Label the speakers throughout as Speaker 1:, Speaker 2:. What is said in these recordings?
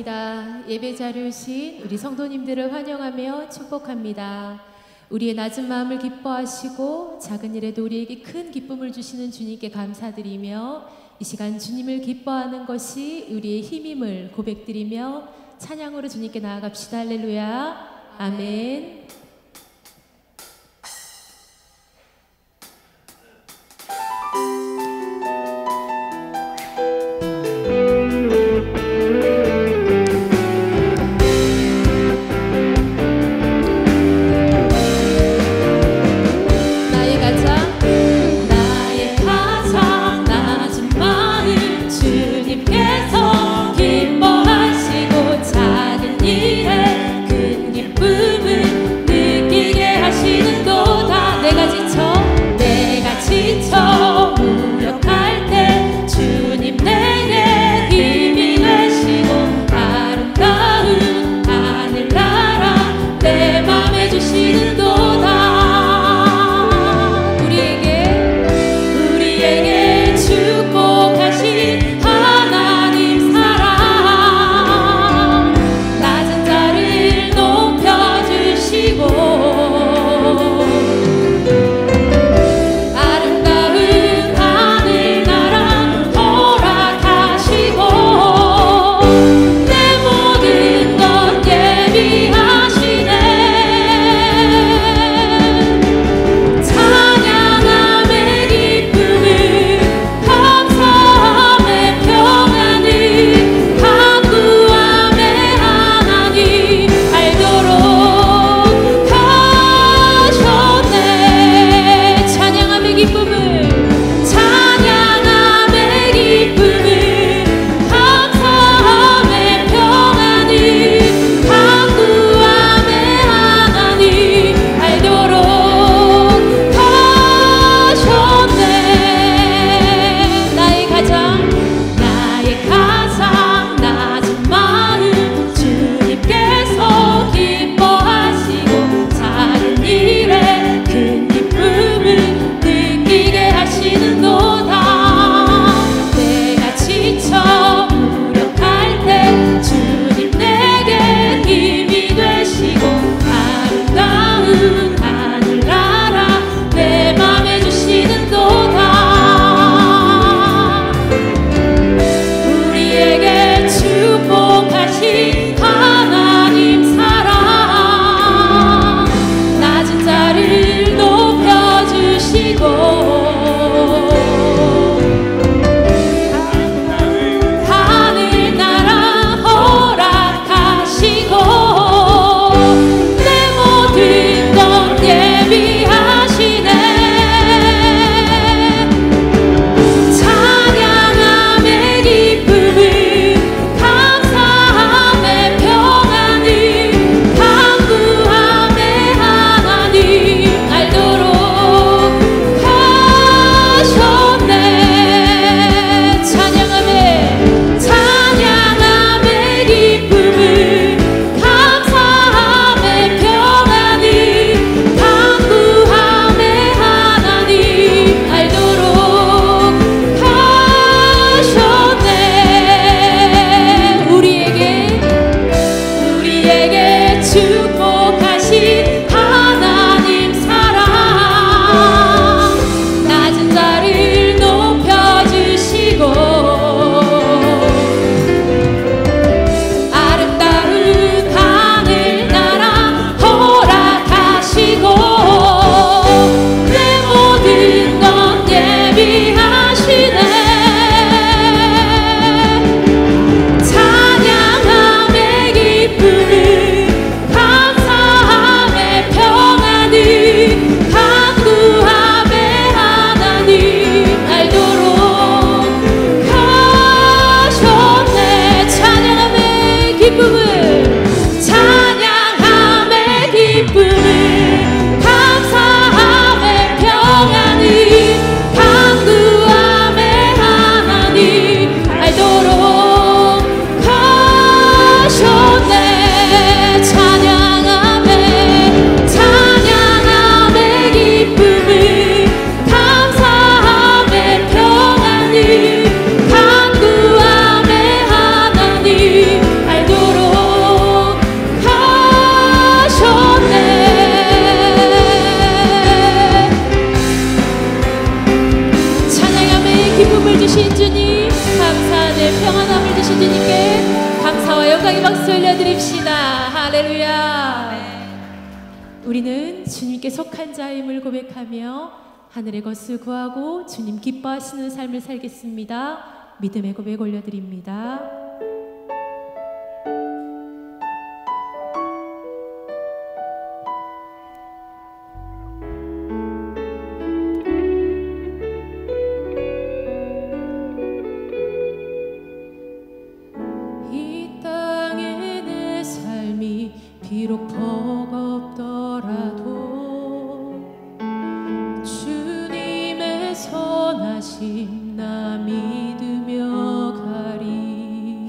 Speaker 1: 감사합니다. 예배 자리에 오신 우리 성도님들을 환영하며 축복합니다. 우리의 낮은 마음을 기뻐하시고 작은 일에도 우리에게 큰 기쁨을 주시는 주님께 감사드리며 이 시간 주님을 기뻐하는 것이 우리의 힘임을 고백드리며 찬양으로 주님께 나아갑시다. 할렐루야. 아멘.
Speaker 2: 기뻐하시고 작은 일에 큰 기쁨을
Speaker 1: 우리는 주님께 속한 자임을 고백하며 하늘의 것을 구하고 주님 기뻐하시는 삶을 살겠습니다. 믿음의 고백 올려드립니다. 비록 버겁더라도 주님의 선하심 나 믿으며 가리.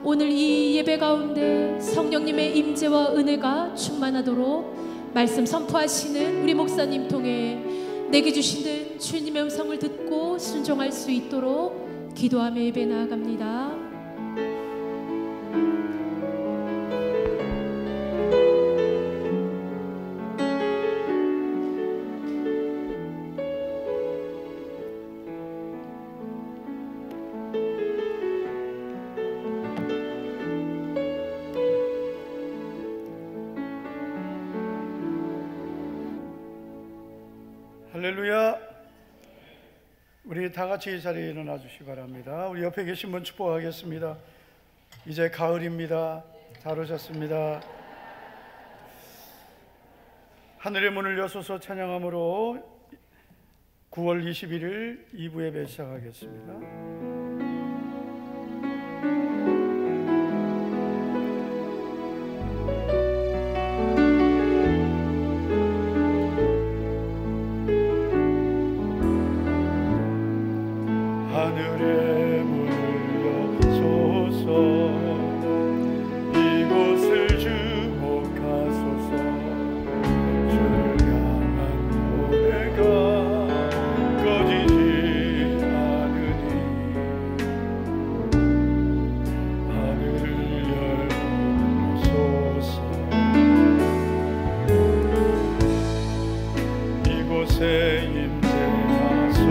Speaker 1: 오늘 이 예배 가운데 성령님의 임재와 은혜가 충만하도록 말씀 선포하시는 우리 목사님 통해 내게 주시는 주님의 음성을 듣고 순종할 수 있도록 기도하며 예배 나아갑니다.
Speaker 2: 할렐루야. 우리 다 같이 이 자리에 일어나 주시기 바랍니다. 우리 옆에 계신 분 축복하겠습니다. 이제 가을입니다. 잘 오셨습니다. 하늘의 문을 여소서 찬양함으로 9월 21일 2부 예배 시작하겠습니다. 하늘의 문을 여소서 이곳을 주목하소서 주를 향한 노래가 꺼지지 않으니 하늘을 열소서 이곳에 임재하소서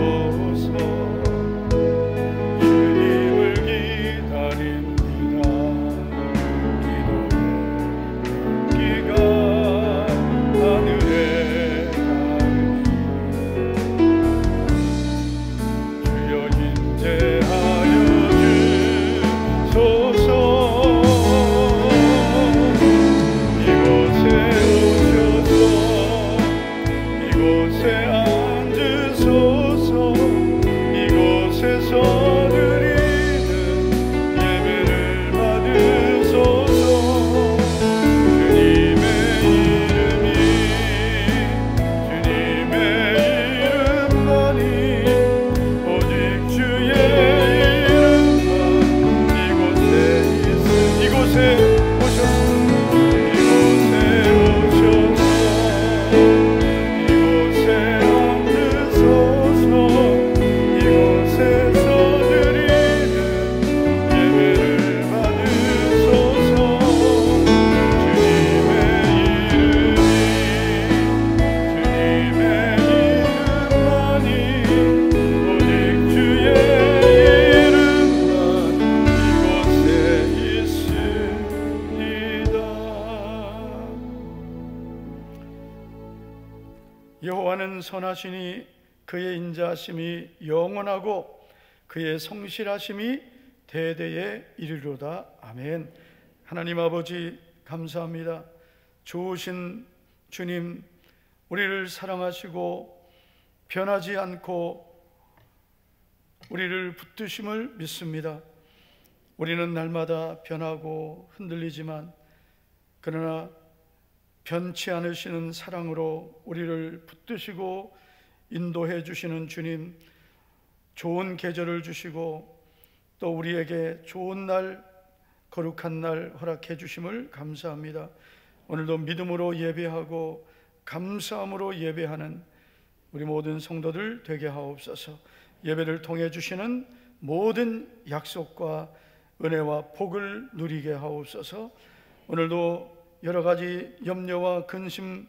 Speaker 2: 여호와는 선하시니 그의 인자하심이 영원하고 그의 성실하심이 대대에 이르리로다. 아멘. 하나님 아버지 감사합니다. 좋으신 주님, 우리를 사랑하시고 변하지 않고 우리를 붙드심을 믿습니다. 우리는 날마다 변하고 흔들리지만 그러나 변치 않으시는 사랑으로 우리를 붙드시고 인도해 주시는 주님, 좋은 계절을 주시고 또 우리에게 좋은 날, 거룩한 날 허락해 주심을 감사합니다. 오늘도 믿음으로 예배하고 감사함으로 예배하는 우리 모든 성도들 되게 하옵소서. 예배를 통해 주시는 모든 약속과 은혜와 복을 누리게 하옵소서. 오늘도 여러 가지 염려와 근심,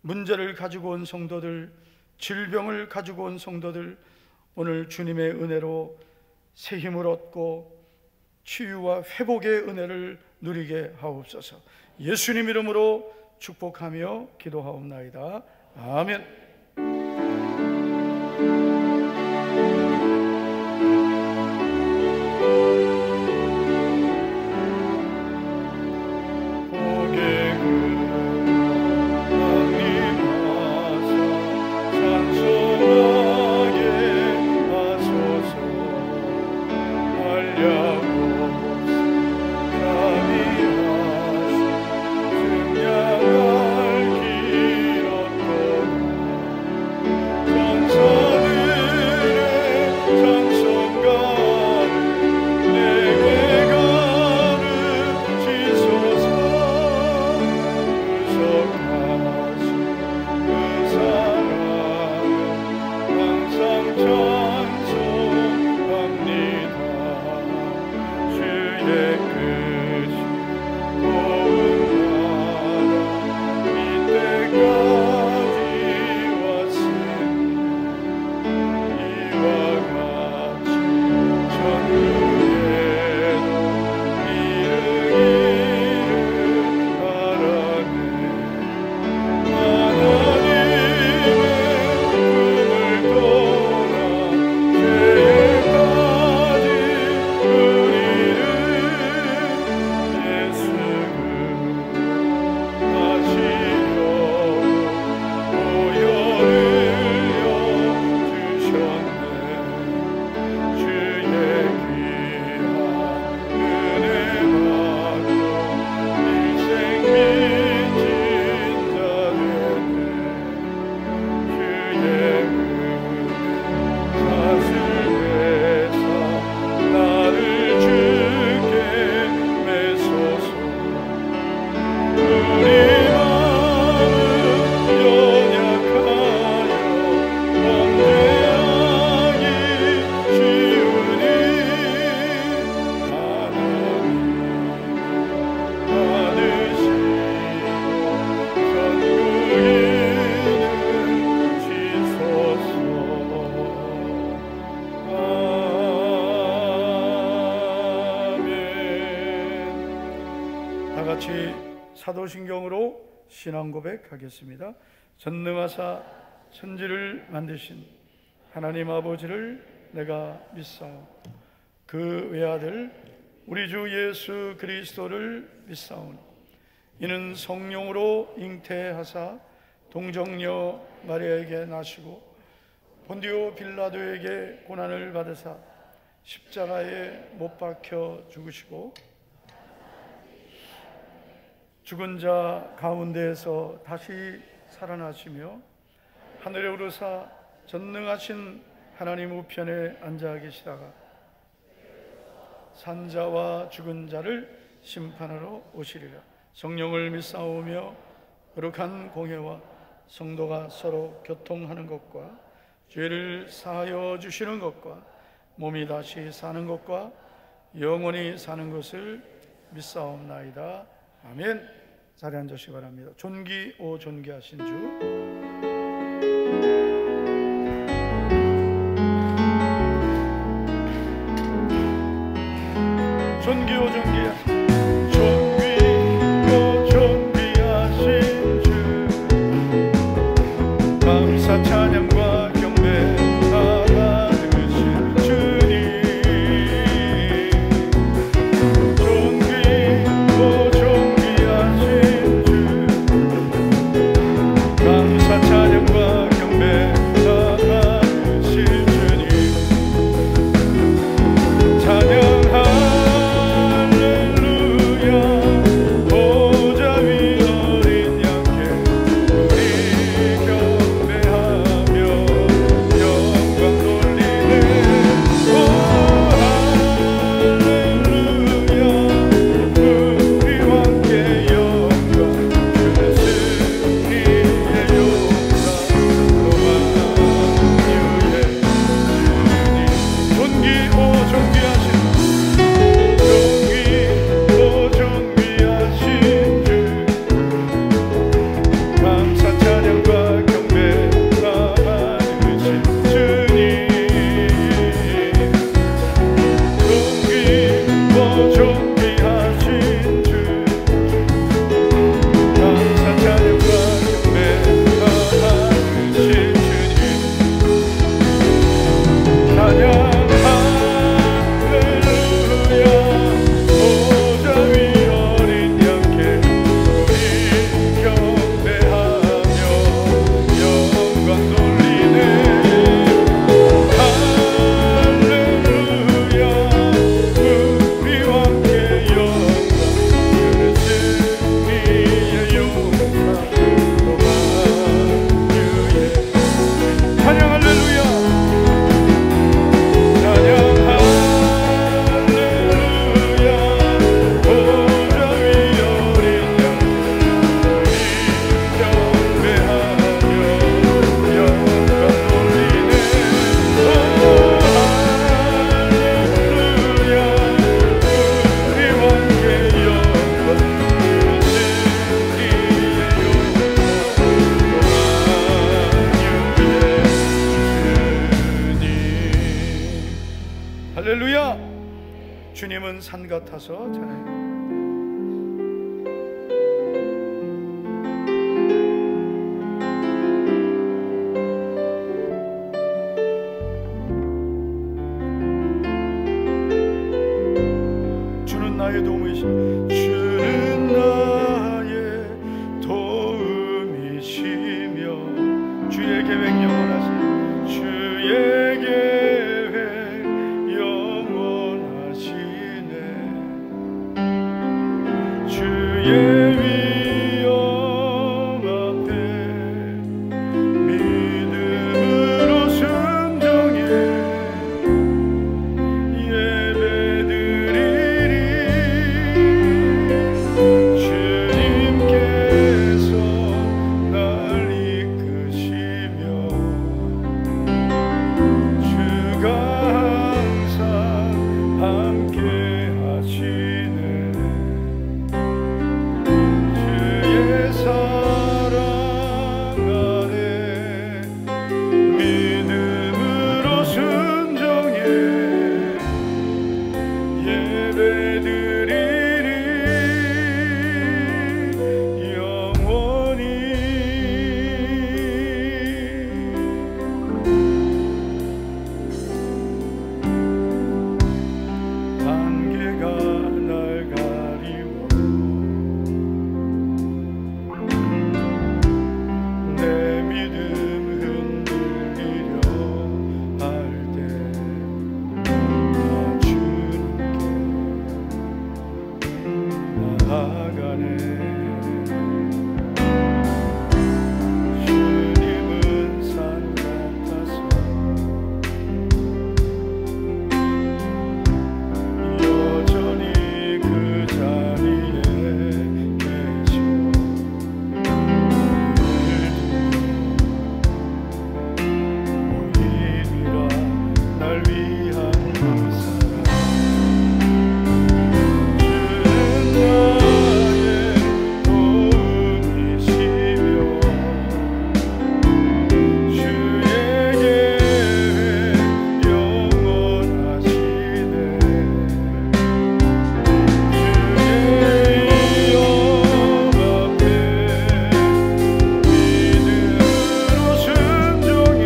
Speaker 2: 문제를 가지고 온 성도들, 질병을 가지고 온 성도들, 오늘 주님의 은혜로 새 힘을 얻고 치유와 회복의 은혜를 누리게 하옵소서. 예수님 이름으로 축복하며 기도하옵나이다. 아멘. 사도신경으로 신앙 고백하겠습니다. 전능하사 천지를 만드신 하나님 아버지를 내가 믿사오. 그 외아들 우리 주 예수 그리스도를 믿사오니 이는 성령으로 잉태하사 동정녀 마리아에게 나시고 본디오 빌라도에게 고난을 받으사 십자가에 못 박혀 죽으시고 죽은 자 가운데에서 다시 살아나시며 하늘에 오르사 전능하신 하나님 우편에 앉아 계시다가 산자와 죽은 자를 심판하러 오시리라. 성령을 믿사오며 거룩한 공회와 성도가 서로 교통하는 것과 죄를 사하여 주시는 것과 몸이 다시 사는 것과 영원히 사는 것을 믿사옵나이다. 아멘. 자리에 앉으시기 바랍니다. 존귀 오 존귀하신 주, 존귀 오 존귀하신 감사 찬양과 경배 받으실 주님, 존귀하신 주, 감사 찬양과 경배 받으실 주님, 찬양할래 주님은 산 같아서 찬양합니다. 주는 나의 도움이시며 주는 나의 도움이시며 주의 계획 영원하시네 주의 계획 영원하시네 주의 위엄 앞에 믿음으로 순종해 예배드리리 주님께서 날 이끄시며 주가 항상 함께 하시네 주의 사랑 안에 믿음으로 순종해 예배드리리 영원히 안개가 날 가리워도 내 믿음 흔들리려 할 때 나 주님께 나아가네 주님은 산 같아서 여전히 그 자리에 계시고 오히려 날 위한 그 사랑 주는 나의 도움이시며 주의 계획 영원하시네 주의 위엄 앞에 믿음으로 순종해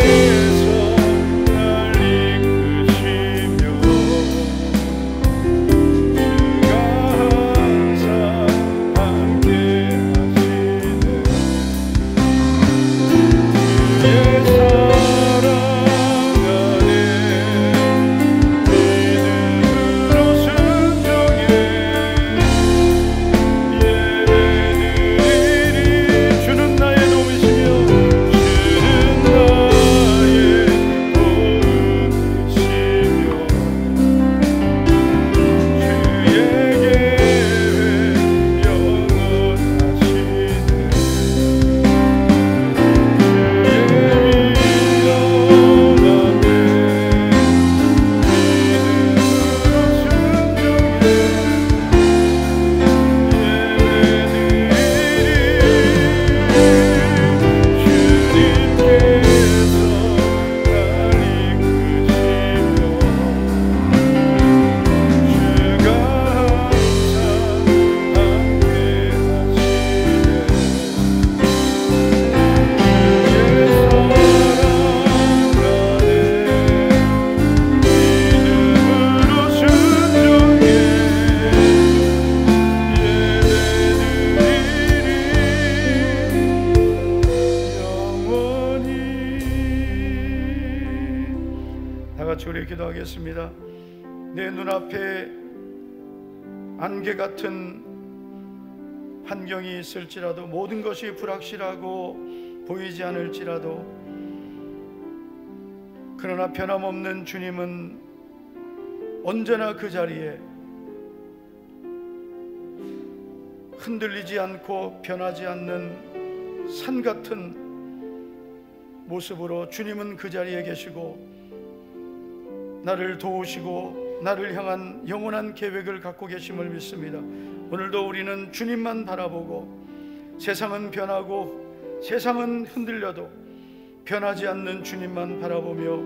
Speaker 2: 주님께서 날 이끄시며 주가 항상 함께 하시네 주의 사랑 안에 믿음으로 순종해 예배드리리 주는 나의 도움이시며 주는 나의 도움이시며 주의 계획 영원하시네 같이 우리 기도하겠습니다. 내 눈앞에 안개 같은 환경이 있을지라도 모든 것이 불확실하고 보이지 않을지라도 그러나 변함없는 주님은 언제나 그 자리에 흔들리지 않고 변하지 않는 산 같은 모습으로 주님은 그 자리에 계시고 나를 도우시고 나를 향한 영원한 계획을 갖고 계심을 믿습니다. 오늘도 우리는 주님만 바라보고 세상은 변하고 세상은 흔들려도 변하지 않는 주님만 바라보며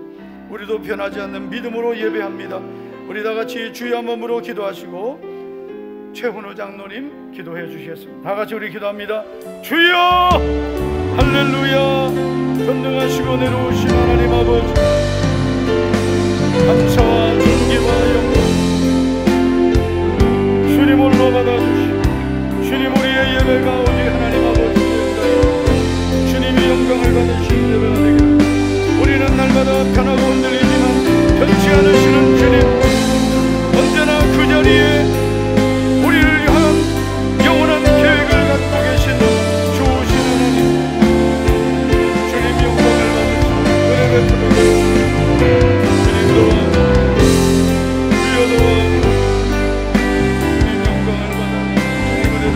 Speaker 2: 우리도 변하지 않는 믿음으로 예배합니다. 우리 다 같이 주여 한 번으로 기도하시고 최훈우 장로님 기도해 주시겠습니다. 다 같이 우리 기도합니다. 주여 할렐루야. 전능하시고 내려오신 하나님 아버지, 감사와 존귀와 영광 주님 홀로 받아주시고, 주님 우리의 예배가 오직 하나님 아버지입니다. 주님이 영광을 받으신 예배가 되기를. 우리는 날마다 변하고 흔들리지만 변치 않으시는 주님, 언제나 그 자리에 우리를 위한 영원한 계획을 갖고 계신 좋으신 하나님, 주님 영광을 받으시고 은혜를 베풀어 주님 도와주시고 주여 도와주시고 주님 영광을 받아 주님 은혜를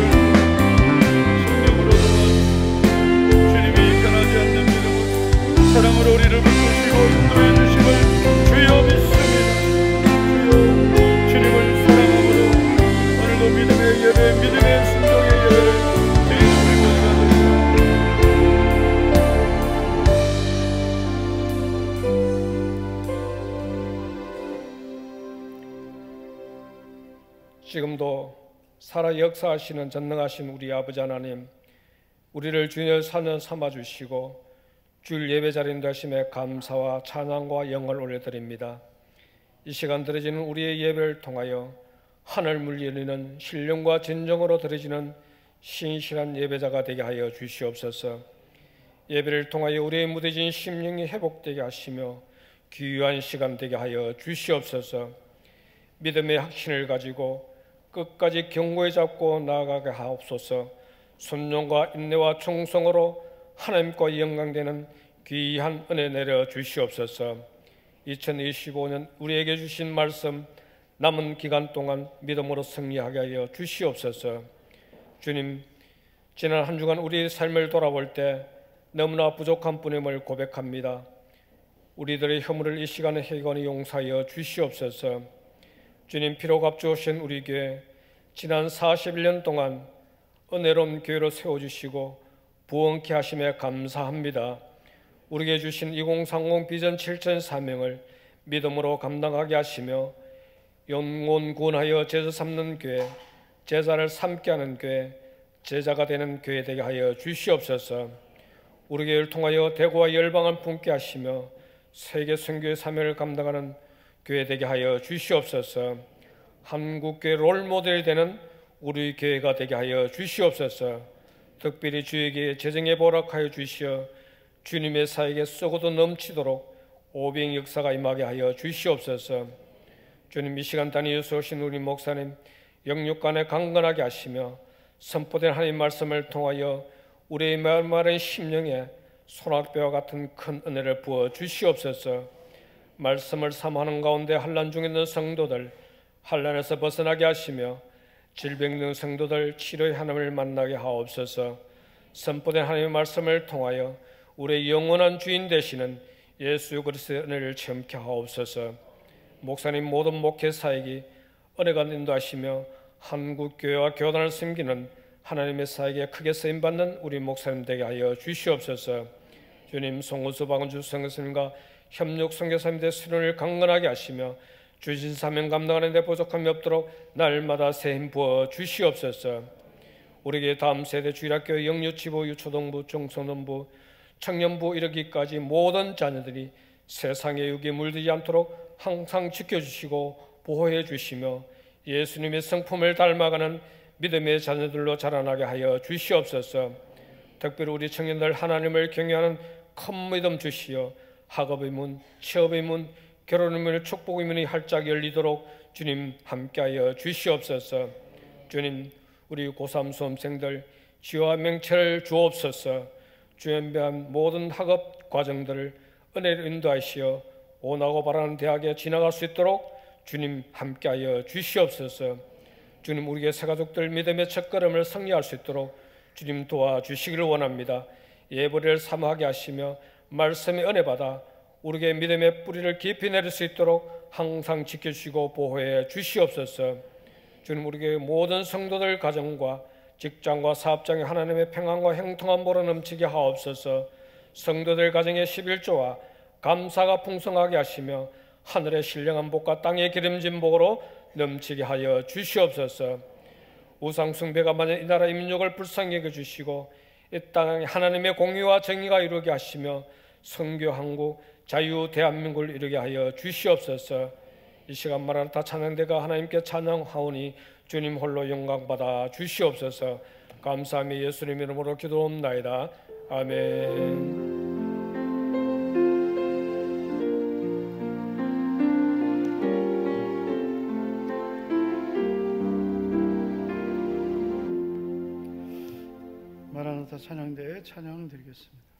Speaker 2: 성령으로 도와주시고 주님이 변하지 않는 믿음으로 사랑으로 우리를 붙드시고 인도해 주심을 주여 믿습니다. 주여 주님을 사랑함으로 오늘도 믿음의 예배, 믿음의 순종의 예배를 드리는 우리 모두가 되리라.
Speaker 3: 지금도 살아 역사하시는 전능하신 우리 아버지 하나님, 우리를 주의 사는 삼아주시고 주일 예배 자리인 되심에 감사와 찬양과 영광을 올려드립니다. 이 시간 드려지는 우리의 예배를 통하여 하늘 물리는 신령과 진정으로 드려지는 신실한 예배자가 되게 하여 주시옵소서. 예배를 통하여 우리의 무뎌진 심령이 회복되게 하시며 귀한 시간 되게 하여 주시옵소서. 믿음의 확신을 가지고 끝까지 견고히 잡고 나아가게 하옵소서. 순종과 인내와 충성으로 하나님과 영광되는 귀한 은혜 내려 주시옵소서. 2025년 우리에게 주신 말씀 남은 기간 동안 믿음으로 승리하게 하여 주시옵소서. 주님, 지난 한 주간 우리의 삶을 돌아볼 때 너무나 부족한 뿐임을 고백합니다. 우리들의 허물을 이 시간에 회개하여 용서하여 주시옵소서. 주님, 피로 값주신 우리 교회 지난 41년 동안 은혜로운 교회로 세워주시고 부흥케 하심에 감사합니다. 우리에게 주신 2030 비전 7천 사명을 믿음으로 감당하게 하시며 영혼 구원하여 제자 삼는 교회, 제자를 삼게 하는 교회, 제자가 되는 교회 되게 하여 주시옵소서. 우리 교회를 통하여 대구와 열방을 품게 하시며 세계 선교의 사명을 감당하는 교회 되게 하여 주시옵소서. 한국교회 롤모델이 되는 우리 교회가 되게 하여 주시옵소서. 특별히 주에게 재정에 보락하여 주시어 주님의 사역에 썩어도 넘치도록 오병 역사가 임하게 하여 주시옵소서. 주님, 이 시간 다니어서 오신 우리 목사님 영육간에 강건하게 하시며 선포된 하나님 말씀을 통하여 우리의 메마른 심령에 소낙배와 같은 큰 은혜를 부어 주시옵소서. 말씀을 삼하는 가운데 환난 중에 있는 성도들 환난에서 벗어나게 하시며 질병 등 성도들 치료의 하나님을 만나게 하옵소서. 선포된 하나님의 말씀을 통하여 우리의 영원한 주인 되시는 예수 그리스도의 은혜를 체험케 하옵소서. 목사님 모든 목회 사역이 은혜가 인도하시며 한국교회와 교단을 섬기는 하나님의 사역에 크게 쓰임받는 우리 목사님 되게 하여 주시옵소서. 주님, 송우수 박은주 선교사님과 협력 선교사님들의 수련을 강건하게 하시며 주신 사명 감당하는 데 부족함이 없도록 날마다 새 힘 부어 주시옵소서. 우리에게 다음 세대 주일학교 영유치부, 유초동부, 중소년부, 청년부 이르기까지 모든 자녀들이 세상의 유기에 물들지 않도록 항상 지켜주시고 보호해 주시며 예수님의 성품을 닮아가는 믿음의 자녀들로 자라나게 하여 주시옵소서. 특별히 우리 청년들 하나님을 경외하는 큰 믿음 주시어 학업의 문, 취업의 문, 결혼의 문, 축복의 문이 활짝 열리도록 주님 함께하여 주시옵소서. 주님, 우리 고3 수험생들 지혜와 명철을 주옵소서. 주연배한 모든 학업 과정들을 은혜를 인도하시어 원하고 바라는 대학에 지나갈 수 있도록 주님 함께하여 주시옵소서. 주님, 우리의 새가족들 믿음의 첫걸음을 승리할 수 있도록 주님 도와주시기를 원합니다. 예배를 사모하게 하시며 말씀의 은혜 받아 우리에게 믿음의 뿌리를 깊이 내릴 수 있도록 항상 지켜주시고 보호해 주시옵소서. 주님, 우리에게 모든 성도들 가정과 직장과 사업장에 하나님의 평안과 형통한 보로 넘치게 하옵소서. 성도들 가정의 11조와 감사가 풍성하게 하시며 하늘의 신령한 복과 땅의 기름진 복으로 넘치게 하여 주시옵소서. 우상 숭배가 많은 이 나라 민족을 불쌍히 여겨주시고 이 땅에 하나님의 공의와 정의가 이루게 하시며 선교 한국 자유 대한민국을 이루게 하여 주시옵소서. 이 시간 마라나타 찬양대가 하나님께 찬양하오니 주님 홀로 영광받아 주시옵소서. 감사하며 예수님 이름으로 기도옵나이다. 아멘.
Speaker 2: 마라나타 찬양대에 찬양 드리겠습니다.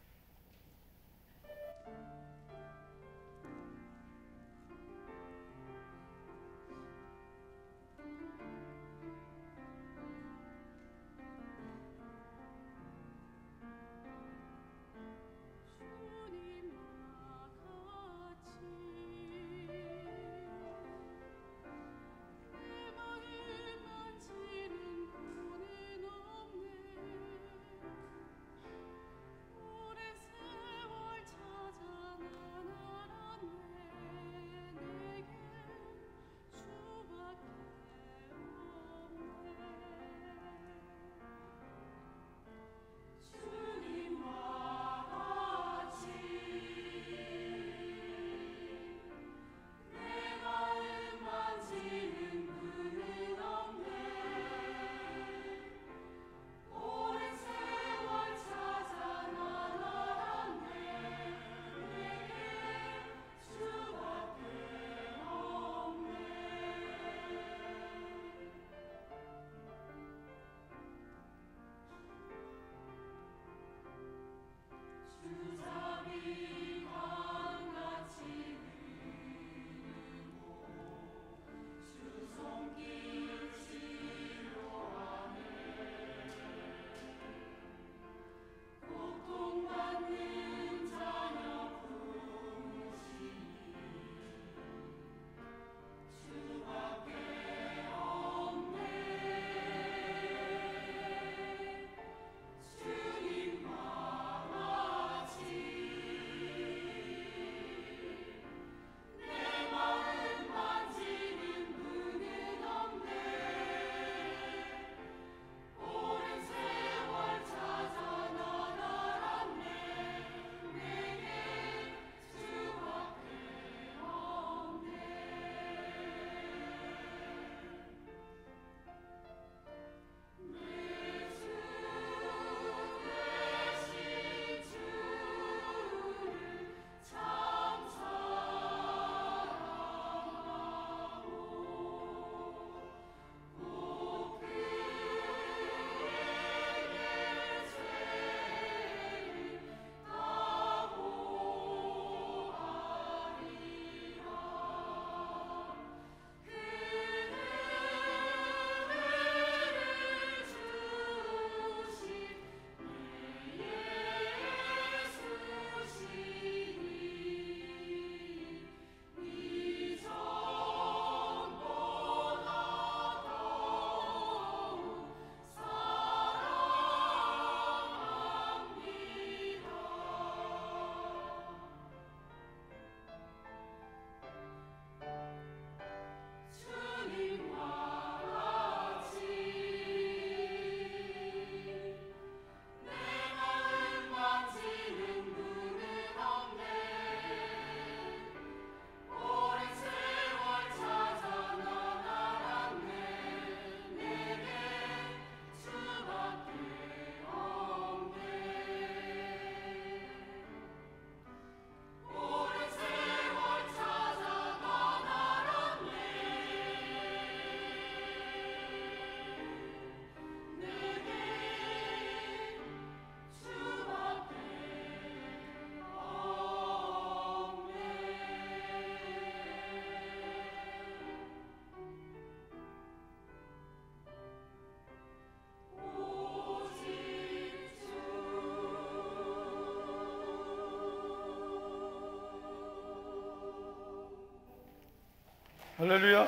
Speaker 2: 할렐루야.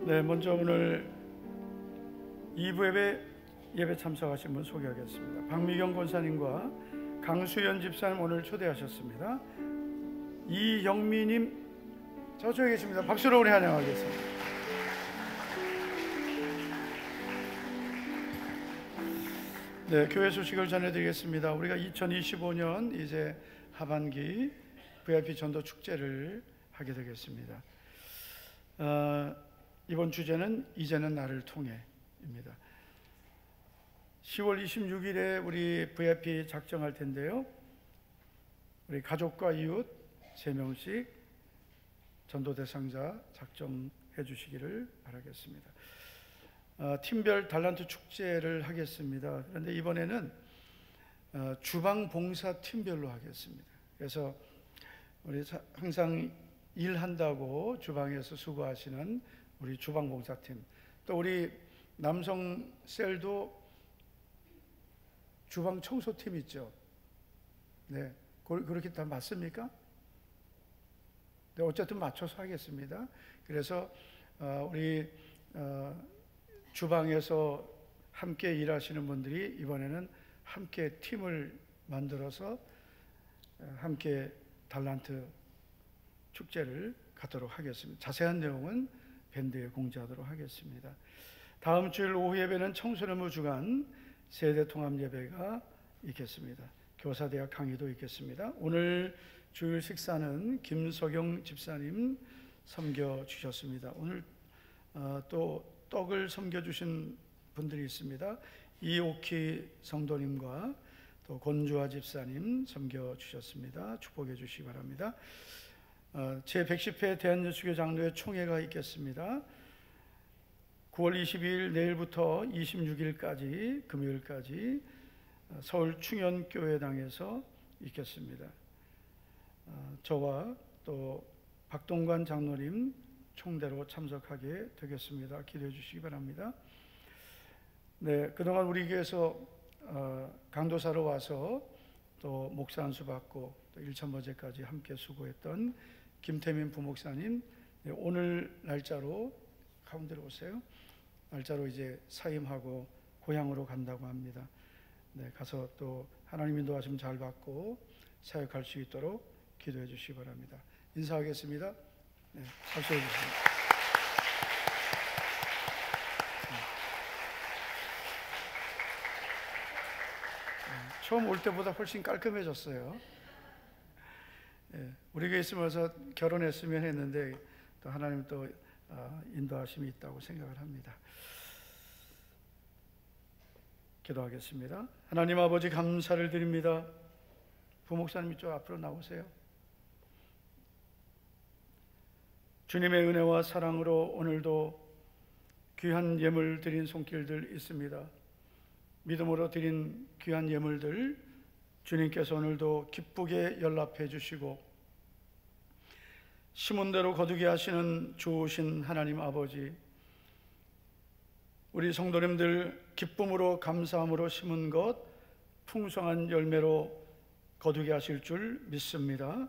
Speaker 2: 네, 먼저 오늘 2부 예배 참석하신 분 소개하겠습니다. 박미경 권사님과 강수연 집사님 오늘 초대하셨습니다. 이영미님 저쪽에 계십니다. 박수로 우리 환영하겠습니다. 네, 교회 소식을 전해드리겠습니다. 우리가 2025년 이제 하반기 VIP 전도 축제를 하게 되겠습니다. 이번 주제는 이제는 나를 통해입니다. 10월 26일에 우리 VIP 작정할 텐데요. 우리 가족과 이웃 3명씩 전도 대상자 작정해 주시기를 바라겠습니다. 팀별 달란트 축제를 하겠습니다. 그런데 이번에는 주방 봉사 팀별로 하겠습니다. 그래서 우리 항상 일한다고 주방에서 수고하시는 우리 주방 봉사팀, 또 우리 남성 셀도 주방 청소팀 있죠. 네, 그렇게 다 맞습니까? 네, 어쨌든 맞춰서 하겠습니다. 그래서 우리 주방에서 함께 일하시는 분들이 이번에는 함께 팀을 만들어서 함께 달란트 축제를 갖도록 하겠습니다. 자세한 내용은 밴드에 공지하도록 하겠습니다. 다음 주일 오후 예배는 청소년부 주간 세대 통합 예배가 있겠습니다. 교사대학 강의도 있겠습니다. 오늘 주일 식사는 김석영 집사님 섬겨주셨습니다. 오늘 또 떡을 섬겨주신 분들이 있습니다. 이옥희 성도님과 또 권주아 집사님 섬겨주셨습니다. 축복해 주시기 바랍니다. 제110회 대한예수교 장로회 총회가 있겠습니다. 9월 22일 내일부터 26일까지 금요일까지 서울 충현교회당에서 있겠습니다. 저와 또 박동관 장로님 총대로 참석하게 되겠습니다. 기도해 주시기 바랍니다. 네, 그동안 우리 교회에서 강도사로 와서 또 목사 안수 받고 또 1천번제까지 함께 수고했던 김태민 부목사님, 네, 오늘 날짜로 가운데로 오세요. 날짜로 이제 사임하고 고향으로 간다고 합니다. 네, 가서 또 하나님 인도하심 잘 받고 사역할 수 있도록 기도해 주시기 바랍니다. 인사하겠습니다. 네, 박수해 주십니다. 처음 올 때보다 훨씬 깔끔해졌어요. 네, 우리 교회 있으면서 결혼했으면 했는데 또 하나님 또 인도하심이 있다고 생각을 합니다. 기도하겠습니다. 하나님 아버지 감사를 드립니다. 부목사님 이쪽 앞으로 나오세요. 주님의 은혜와 사랑으로 오늘도 귀한 예물 드린 손길들 있습니다. 믿음으로 드린 귀한 예물들 주님께서 오늘도 기쁘게 연락해 주시고 심은 대로 거두게 하시는 좋으신 하나님 아버지, 우리 성도님들 기쁨으로 감사함으로 심은 것 풍성한 열매로 거두게 하실 줄 믿습니다.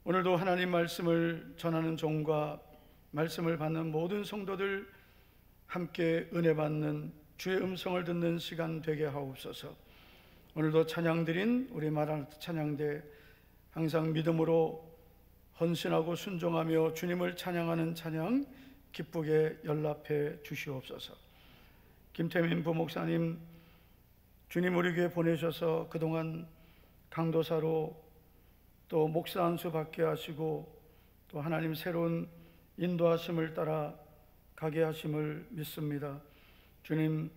Speaker 2: 오늘도 하나님 말씀을 전하는 종과 말씀을 받는 모든 성도들 함께 은혜 받는 주의 음성을 듣는 시간 되게 하옵소서. 오늘도 찬양 드린 우리 마라나타 찬양대 항상 믿음으로 헌신하고 순종하며 주님을 찬양하는 찬양 기쁘게 연락해 주시옵소서. 김태민 부목사님, 주님 우리 교회 보내셔서 그동안 강도사로 또 목사 안수 받게 하시고 또 하나님 새로운 인도하심을 따라 가게 하심을 믿습니다. 주님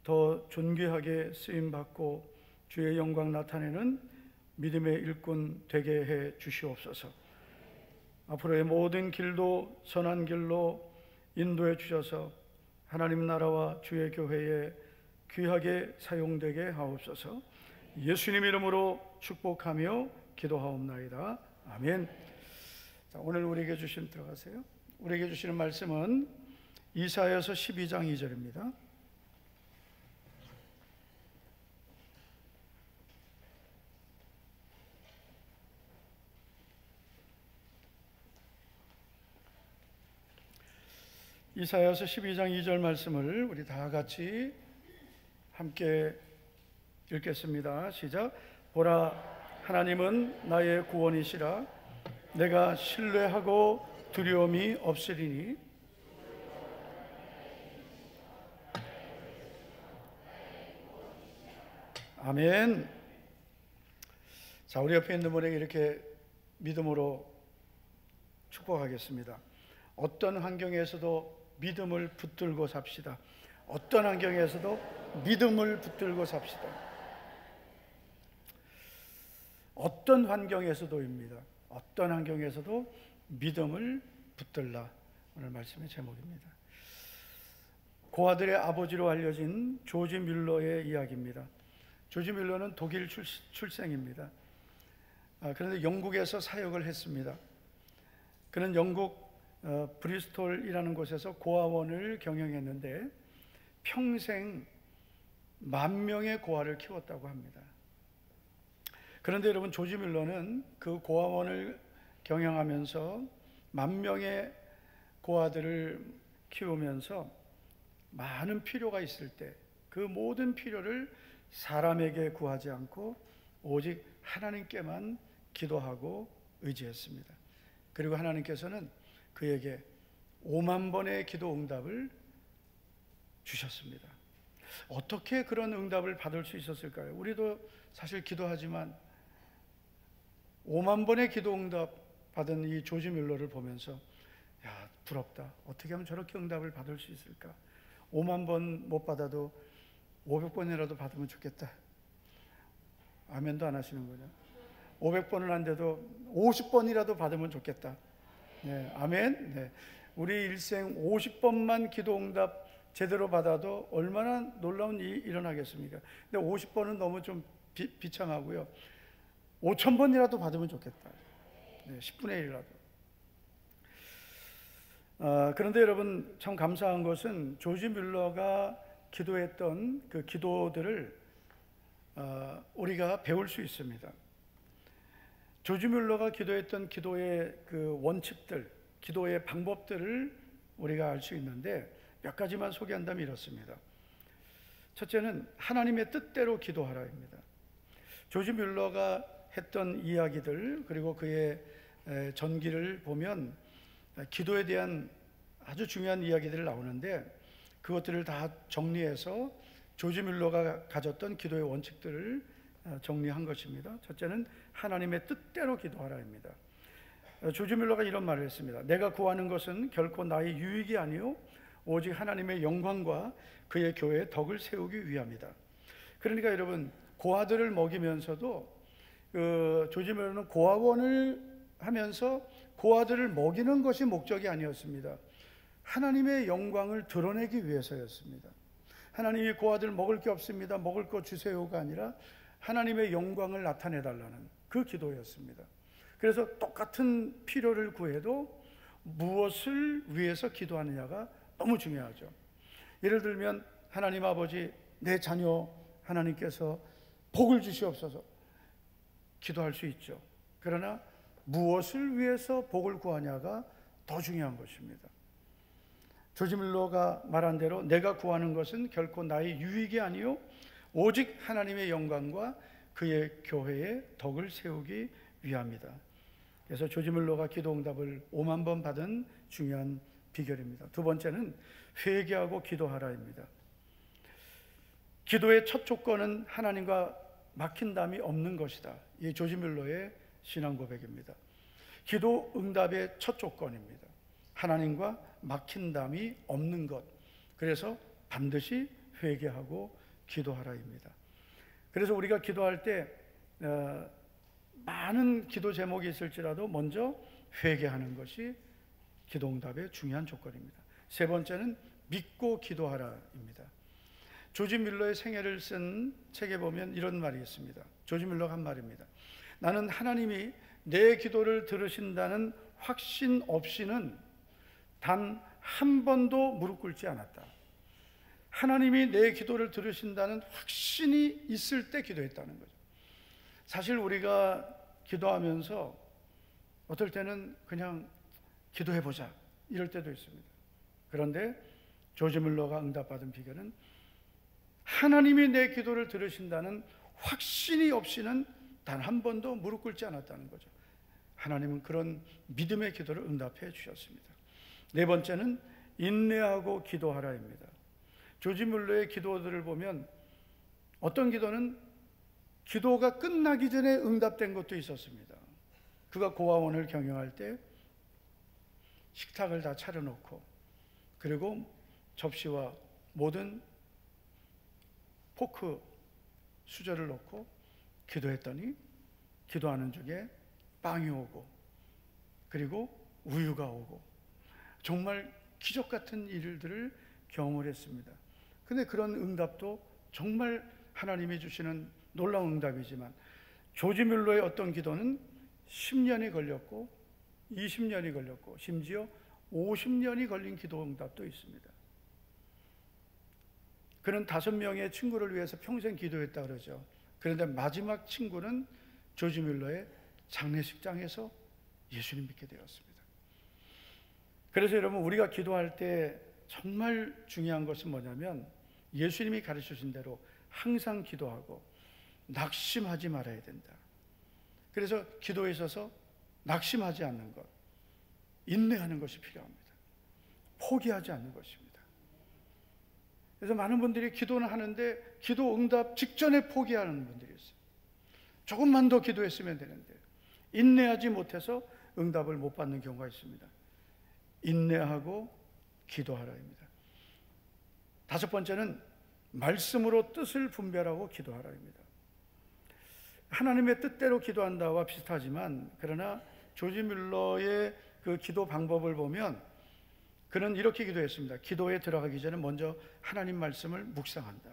Speaker 2: 더 존귀하게 쓰임받고 주의 영광 나타내는 믿음의 일꾼 되게 해 주시옵소서. 앞으로의 모든 길도 선한 길로 인도해 주셔서 하나님 나라와 주의 교회에 귀하게 사용되게 하옵소서. 예수님 이름으로 축복하며 기도하옵나이다. 아멘. 자, 오늘 우리에게 주신 들어가세요. 우리에게 주시는 말씀은 이사야서 12장 2절입니다. 이사야서 12장 2절 말씀을 우리 다 같이 함께 읽겠습니다. 시작. 보라, 하나님은 나의 구원이시라. 내가 신뢰하고 두려움이 없으리니. 아멘. 자, 우리 옆에 있는 분에게 이렇게 믿음으로 축복하겠습니다. 어떤 환경에서도 믿음을 붙들고 삽시다. 어떤 환경에서도 믿음을 붙들고 삽시다. 어떤 환경에서도입니다. 어떤 환경에서도 믿음을 붙들라. 오늘 말씀의 제목입니다. 고아들의 아버지로 알려진 조지 뮬러의 이야기입니다. 조지 뮬러는 독일 출생입니다. 그런데 영국에서 사역을 했습니다. 그는 영국 브리스톨이라는 곳에서 고아원을 경영했는데 평생 10,000명의 고아를 키웠다고 합니다. 그런데 여러분, 조지 뮬러는 그 고아원을 경영하면서 10,000명의 고아들을 키우면서 많은 필요가 있을 때 그 모든 필요를 사람에게 구하지 않고 오직 하나님께만 기도하고 의지했습니다. 그리고 하나님께서는 그에게 50,000번의 기도 응답을 주셨습니다. 어떻게 그런 응답을 받을 수 있었을까요? 우리도 사실 기도하지만 50,000번의 기도 응답 받은 이 조지 뮬러를 보면서 야, 부럽다. 어떻게 하면 저렇게 응답을 받을 수 있을까? 50,000번 못 받아도 500번이라도 받으면 좋겠다. 아멘도 안 하시는 거죠. 500번은 안 돼도 50번이라도 받으면 좋겠다. 네, 아멘. 네. 우리 일생 50번만 기도 응답 제대로 받아도 얼마나 놀라운 일이 일어나겠습니까? 근데 50번은 너무 좀 비참하고요. 5,000번이라도 받으면 좋겠다. 네, 10분의 1이라도. 그런데 여러분, 참 감사한 것은 조지 뮬러가 기도했던 그 기도들을 우리가 배울 수 있습니다. 조지 뮬러가 기도했던 기도의 그 원칙들, 기도의 방법들을 우리가 알 수 있는데 몇 가지만 소개한다면 이렇습니다. 첫째는 하나님의 뜻대로 기도하라입니다. 조지 뮬러가 했던 이야기들, 그리고 그의 전기를 보면 기도에 대한 아주 중요한 이야기들이 나오는데 그것들을 다 정리해서 조지 뮬러가 가졌던 기도의 원칙들을 정리한 것입니다. 첫째는 하나님의 뜻대로 기도하라입니다. 조지 뮬러가 이런 말을 했습니다. 내가 구하는 것은 결코 나의 유익이 아니요 오직 하나님의 영광과 그의 교회의 덕을 세우기 위함이다. 그러니까 여러분, 고아들을 먹이면서도 조지 뮬러는 고아원을 하면서 고아들을 먹이는 것이 목적이 아니었습니다. 하나님의 영광을 드러내기 위해서였습니다. 하나님이 고아들 먹을 게 없습니다, 먹을 거 주세요가 아니라 하나님의 영광을 나타내달라는 그 기도였습니다. 그래서 똑같은 필요를 구해도 무엇을 위해서 기도하느냐가 너무 중요하죠. 예를 들면 하나님 아버지, 내 자녀 하나님께서 복을 주시옵소서 기도할 수 있죠. 그러나 무엇을 위해서 복을 구하냐가 더 중요한 것입니다. 조지 뮬러가 말한 대로 내가 구하는 것은 결코 나의 유익이 아니요 오직 하나님의 영광과 그의 교회의 덕을 세우기 위함이다. 그래서 조지 뮬러가 기도 응답을 50,000번 받은 중요한 비결입니다. 두 번째는 회개하고 기도하라입니다. 기도의 첫 조건은 하나님과 막힌담이 없는 것이다. 이 조지 뮬러의 신앙 고백입니다. 기도 응답의 첫 조건입니다. 하나님과 막힌담이 없는 것. 그래서 반드시 회개하고 기도하라입니다. 그래서 우리가 기도할 때 많은 기도 제목이 있을지라도 먼저 회개하는 것이 기도 응답의 중요한 조건입니다. 세 번째는 믿고 기도하라입니다. 조지 뮬러의 생애를 쓴 책에 보면 이런 말이 있습니다. 조지 뮬러가 한 말입니다. 나는 하나님이 내 기도를 들으신다는 확신 없이는 단 한 번도 무릎 꿇지 않았다. 하나님이 내 기도를 들으신다는 확신이 있을 때 기도했다는 거죠. 사실 우리가 기도하면서 어떨 때는 그냥 기도해보자 이럴 때도 있습니다. 그런데 조지 뮬러가 응답받은 비결은 하나님이 내 기도를 들으신다는 확신이 없이는 단 한 번도 무릎 꿇지 않았다는 거죠. 하나님은 그런 믿음의 기도를 응답해 주셨습니다. 네 번째는 인내하고 기도하라입니다. 조지 뮬러의 기도들을 보면 어떤 기도는 기도가 끝나기 전에 응답된 것도 있었습니다. 그가 고아원을 경영할 때 식탁을 다 차려놓고 그리고 접시와 모든 포크 수저를 놓고 기도했더니 기도하는 중에 빵이 오고 그리고 우유가 오고 정말 기적 같은 일들을 경험을 했습니다. 근데 그런 응답도 정말 하나님이 주시는 놀라운 응답이지만 조지 뮬러의 어떤 기도는 10년이 걸렸고 20년이 걸렸고 심지어 50년이 걸린 기도 응답도 있습니다. 그는 5명의 친구를 위해서 평생 기도했다 그러죠. 그런데 마지막 친구는 조지 뮬러의 장례식장에서 예수님 믿게 되었습니다. 그래서 여러분, 우리가 기도할 때 정말 중요한 것은 뭐냐면 예수님이 가르치신 대로 항상 기도하고 낙심하지 말아야 된다. 그래서 기도에 있어서 낙심하지 않는 것, 인내하는 것이 필요합니다. 포기하지 않는 것입니다. 그래서 많은 분들이 기도는 하는데 기도 응답 직전에 포기하는 분들이 있어요. 조금만 더 기도했으면 되는데 인내하지 못해서 응답을 못 받는 경우가 있습니다. 인내하고 기도하라입니다. 5번째는 말씀으로 뜻을 분별하고 기도하라입니다. 하나님의 뜻대로 기도한다와 비슷하지만 그러나 조지 뮬러의 그 기도 방법을 보면 그는 이렇게 기도했습니다. 기도에 들어가기 전에 먼저 하나님 말씀을 묵상한다.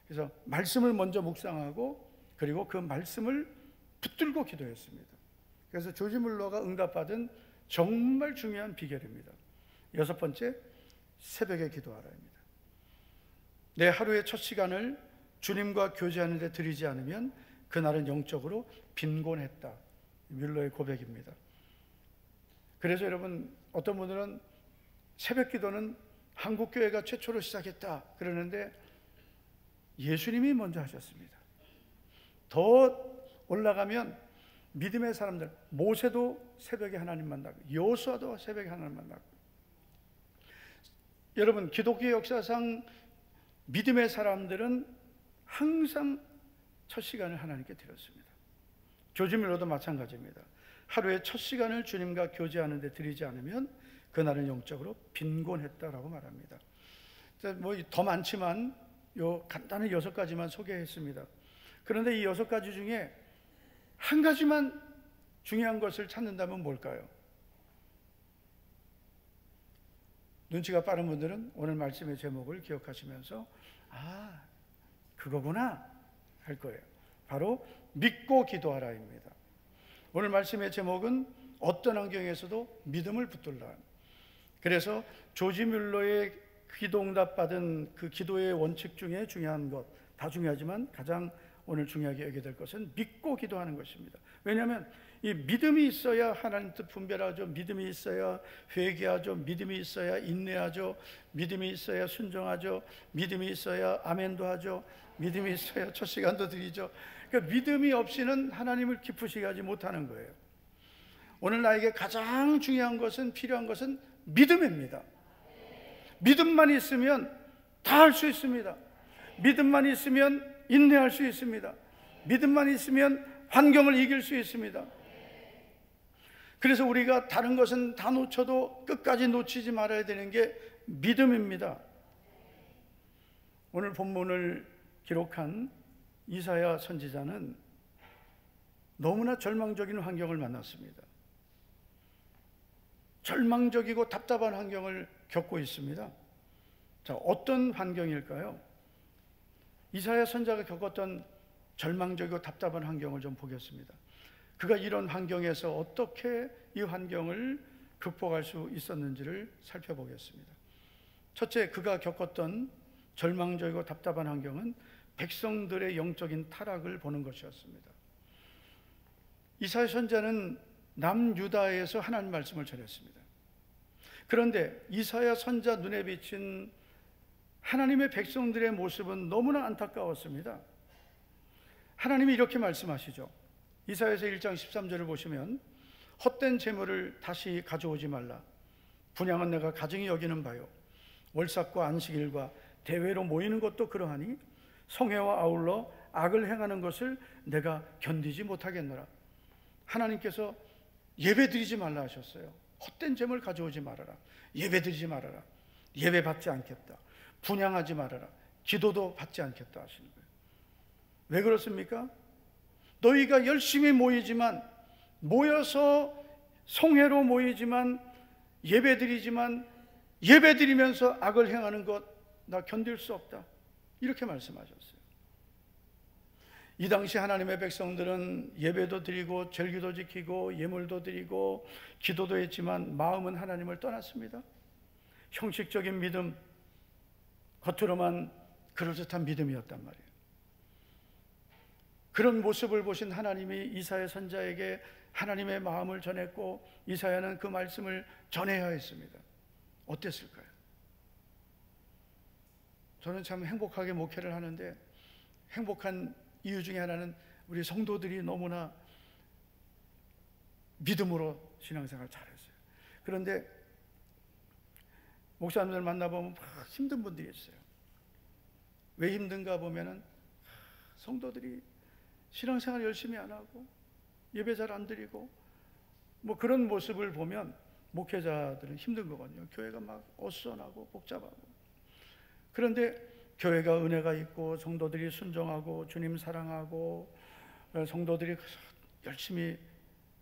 Speaker 2: 그래서 말씀을 먼저 묵상하고 그리고 그 말씀을 붙들고 기도했습니다. 그래서 조지 뮬러가 응답받은 정말 중요한 비결입니다. 6번째, 새벽에 기도하라입니다. 내 하루의 첫 시간을 주님과 교제하는 데 들이지 않으면 그날은 영적으로 빈곤했다. 뮬러의 고백입니다. 그래서 여러분, 어떤 분들은 새벽 기도는 한국교회가 최초로 시작했다 그러는데 예수님이 먼저 하셨습니다. 더 올라가면 믿음의 사람들, 모세도 새벽에 하나님 만나고 여호수아도 새벽에 하나님 만나고, 여러분 기독교 역사상 믿음의 사람들은 항상 첫 시간을 하나님께 드렸습니다. 조지 뮬러도 마찬가지입니다. 하루의 첫 시간을 주님과 교제하는 데 드리지 않으면 그날은 영적으로 빈곤했다라고 말합니다. 뭐 더 많지만 요 간단히 6가지만 소개했습니다. 그런데 이 6가지 중에 한 가지만 중요한 것을 찾는다면 뭘까요? 눈치가 빠른 분들은 오늘 말씀의 제목을 기억하시면서 아, 그거구나 할 거예요. 바로 믿고 기도하라입니다. 오늘 말씀의 제목은 어떤 환경에서도 믿음을 붙들라. 그래서 조지 뮬러의 기도 응답받은 그 기도의 원칙 중에 중요한 것, 다 중요하지만 가장 오늘 중요하게 여겨야 될 것은 믿고 기도하는 것입니다. 왜냐하면 이 믿음이 있어야 하나님 뜻 분별하죠. 믿음이 있어야 회개하죠. 믿음이 있어야 인내하죠. 믿음이 있어야 순종하죠. 믿음이 있어야 아멘도 하죠. 믿음이 있어야 첫 시간도 드리죠. 그러니까 믿음이 없이는 하나님을 기쁘시게 하지 못하는 거예요. 오늘 나에게 가장 중요한 것은, 필요한 것은 믿음입니다. 믿음만 있으면 다 할 수 있습니다. 믿음만 있으면 인내할 수 있습니다. 믿음만 있으면 환경을 이길 수 있습니다. 그래서 우리가 다른 것은 다 놓쳐도 끝까지 놓치지 말아야 되는 게 믿음입니다. 오늘 본문을 기록한 이사야 선지자는 너무나 절망적인 환경을 만났습니다. 절망적이고 답답한 환경을 겪고 있습니다. 자, 어떤 환경일까요? 이사야 선지자가 겪었던 절망적이고 답답한 환경을 좀 보겠습니다. 그가 이런 환경에서 어떻게 이 환경을 극복할 수 있었는지를 살펴보겠습니다. 첫째, 그가 겪었던 절망적이고 답답한 환경은 백성들의 영적인 타락을 보는 것이었습니다. 이사야 선지자는 남유다에서 하나님 말씀을 전했습니다. 그런데 이사야 선자 눈에 비친 하나님의 백성들의 모습은 너무나 안타까웠습니다. 하나님이 이렇게 말씀하시죠. 이사야서 1장 13절을 보시면 헛된 재물을 다시 가져오지 말라. 분향은 내가 가증히 여기는 바요. 월삭과 안식일과 대회로 모이는 것도 그러하니 성회와 아울러 악을 행하는 것을 내가 견디지 못하겠노라. 하나님께서 예배드리지 말라 하셨어요. 헛된 재물 가져오지 말아라. 예배드리지 말아라. 예배 받지 않겠다. 분향하지 말아라. 기도도 받지 않겠다 하시는 거예요. 왜 그렇습니까? 너희가 열심히 모여서 성회로 모이지만 예배드리지만 예배드리면서 악을 행하는 것 나 견딜 수 없다. 이렇게 말씀하셨어요. 이 당시 하나님의 백성들은 예배도 드리고 절기도 지키고 예물도 드리고 기도도 했지만 마음은 하나님을 떠났습니다. 형식적인 믿음, 겉으로만 그럴듯한 믿음이었단 말이에요. 그런 모습을 보신 하나님이 이사야 선자에게 하나님의 마음을 전했고 이사야는 그 말씀을 전해야 했습니다. 어땠을까요? 저는 참 행복하게 목회를 하는데 행복한 이유 중에 하나는 우리 성도들이 너무나 믿음으로 신앙생활 잘했어요. 그런데 목사님들 만나보면 힘든 분들이 있어요. 왜 힘든가 보면은 성도들이 신앙생활 열심히 안 하고 예배 잘 안 드리고 뭐 그런 모습을 보면 목회자들은 힘든 거거든요. 교회가 막 어수선하고 복잡하고. 그런데 교회가 은혜가 있고 성도들이 순종하고 주님 사랑하고 성도들이 열심히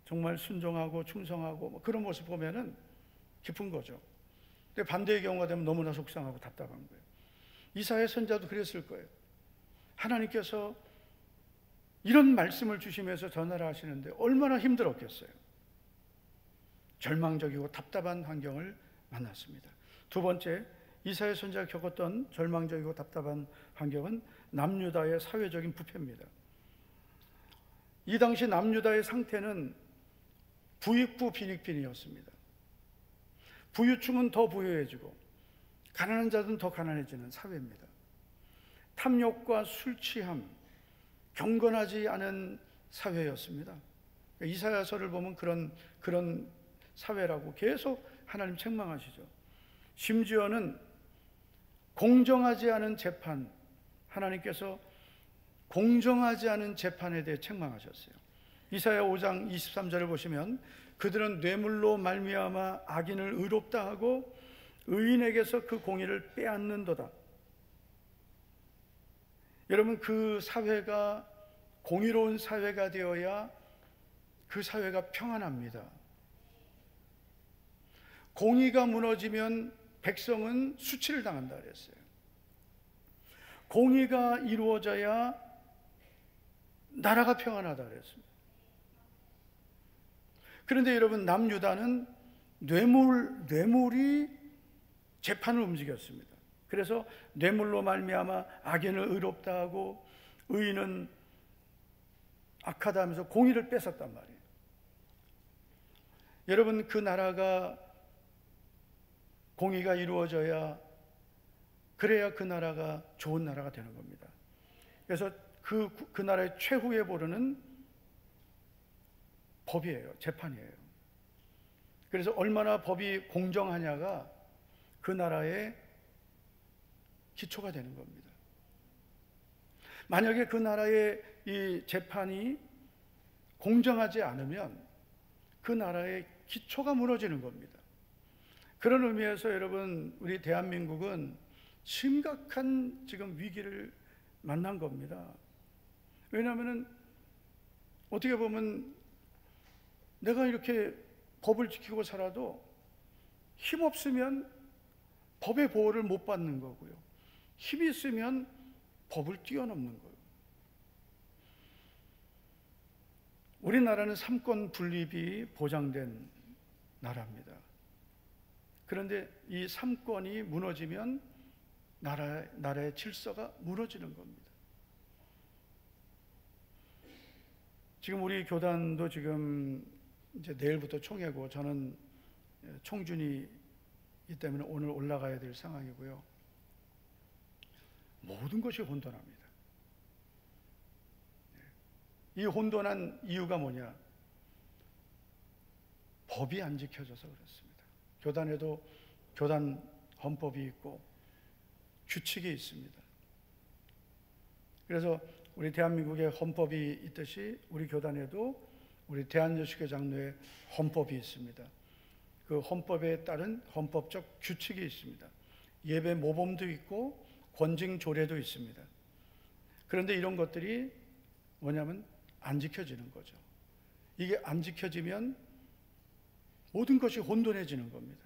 Speaker 2: 정말 순종하고 충성하고 뭐 그런 모습 보면은 기쁜 거죠. 근데 반대의 경우가 되면 너무나 속상하고 답답한 거예요. 이사야 선자도 그랬을 거예요. 하나님께서 이런 말씀을 주시면서 전하라 하시는데 얼마나 힘들었겠어요. 절망적이고 답답한 환경을 만났습니다. 두 번째, 이사야 선자가 겪었던 절망적이고 답답한 환경은 남유다의 사회적인 부패입니다. 이 당시 남유다의 상태는 부익부 빈익빈이었습니다. 부유층은 더 부유해지고 가난한 자들은 더 가난해지는 사회입니다. 탐욕과 술 취함, 경건하지 않은 사회였습니다. 이사야서를 보면 그런 사회라고 계속 하나님 책망하시죠. 심지어는 공정하지 않은 재판, 하나님께서 공정하지 않은 재판에 대해 책망하셨어요. 이사야 5장 23절을 보시면 그들은 뇌물로 말미암아 악인을 의롭다 하고 의인에게서 그 공의를 빼앗는도다. 여러분, 그 사회가 공의로운 사회가 되어야 그 사회가 평안합니다. 공의가 무너지면 백성은 수치를 당한다 그랬어요. 공의가 이루어져야 나라가 평안하다 그랬습니다. 그런데 여러분, 남유다는 뇌물이 재판을 움직였습니다. 그래서 뇌물로 말미암아 악인을 의롭다 하고 의인은 악하다 하면서 공의를 뺏었단 말이에요. 여러분, 그 나라가 공의가 이루어져야 그래야 그 나라가 좋은 나라가 되는 겁니다. 그래서 그 나라의 최후의 보루는 법이에요. 재판이에요. 그래서 얼마나 법이 공정하냐가 그 나라의 기초가 되는 겁니다. 만약에 그 나라의 이 재판이 공정하지 않으면 그 나라의 기초가 무너지는 겁니다. 그런 의미에서 여러분, 우리 대한민국은 심각한 지금 위기를 만난 겁니다. 왜냐하면 어떻게 보면 내가 이렇게 법을 지키고 살아도 힘없으면 법의 보호를 못 받는 거고요. 힘이 있으면 법을 뛰어넘는 거예요. 우리나라는 삼권 분립이 보장된 나라입니다. 그런데 이 삼권이 무너지면 나라의 질서가 무너지는 겁니다. 지금 우리 교단도 지금 이제 내일부터 총회고 저는 총준이 이 때문에 오늘 올라가야 될 상황이고요. 모든 것이 혼돈합니다. 이 혼돈한 이유가 뭐냐? 법이 안 지켜져서 그렇습니다. 교단에도 교단 헌법이 있고 규칙이 있습니다. 그래서 우리 대한민국의 헌법이 있듯이 우리 교단에도 우리 대한여시교 장로의 헌법이 있습니다. 그 헌법에 따른 헌법적 규칙이 있습니다. 예배 모범도 있고 권징 조례도 있습니다. 그런데 이런 것들이 뭐냐면 안 지켜지는 거죠. 이게 안 지켜지면 모든 것이 혼돈해지는 겁니다.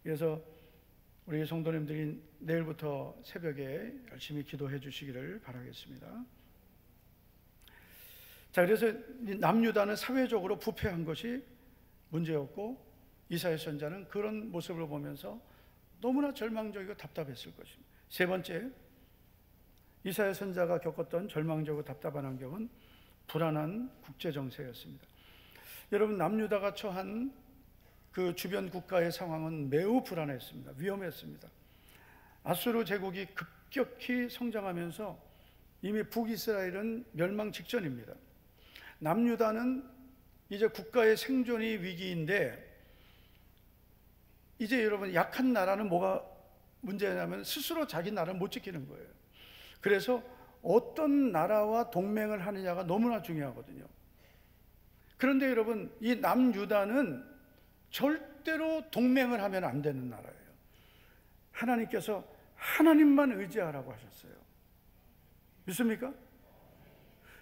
Speaker 2: 그래서 우리 성도님들이 내일부터 새벽에 열심히 기도해 주시기를 바라겠습니다. 자, 그래서 남유다는 사회적으로 부패한 것이 문제였고 이사야 선지자는 그런 모습을 보면서 너무나 절망적이고 답답했을 것입니다. 세 번째, 이사야 선지자가 겪었던 절망적이고 답답한 환경은 불안한 국제 정세였습니다. 여러분, 남유다가 처한 그 주변 국가의 상황은 매우 불안했습니다. 위험했습니다. 아수르 제국이 급격히 성장하면서 이미 북이스라엘은 멸망 직전입니다. 남유다는 이제 국가의 생존이 위기인데, 이제 여러분 약한 나라는 뭐가 문제냐면 스스로 자기 나라를 못 지키는 거예요. 그래서 어떤 나라와 동맹을 하느냐가 너무나 중요하거든요. 그런데 여러분, 이 남유다는 절대로 동맹을 하면 안 되는 나라예요. 하나님께서 하나님만 의지하라고 하셨어요. 믿습니까?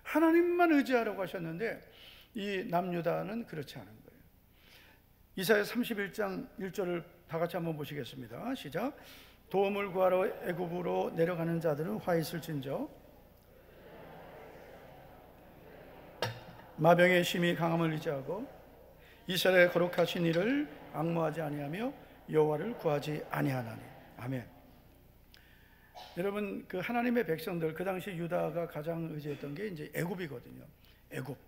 Speaker 2: 하나님만 의지하라고 하셨는데 이 남유다는 그렇지 않은 거예요. 이사야 31장 1절을 다 같이 한번 보시겠습니다. 시작. 도움을 구하러 애굽으로 내려가는 자들은 화 있을진저 마병의 심히 강함을 의지하고 이스라엘의 거룩하신 이를 앙모하지 아니하며 여호와를 구하지 아니하나니. 아멘. 여러분, 그 하나님의 백성들, 그 당시 유다가 가장 의지했던 게 이제 애굽이거든요. 애굽,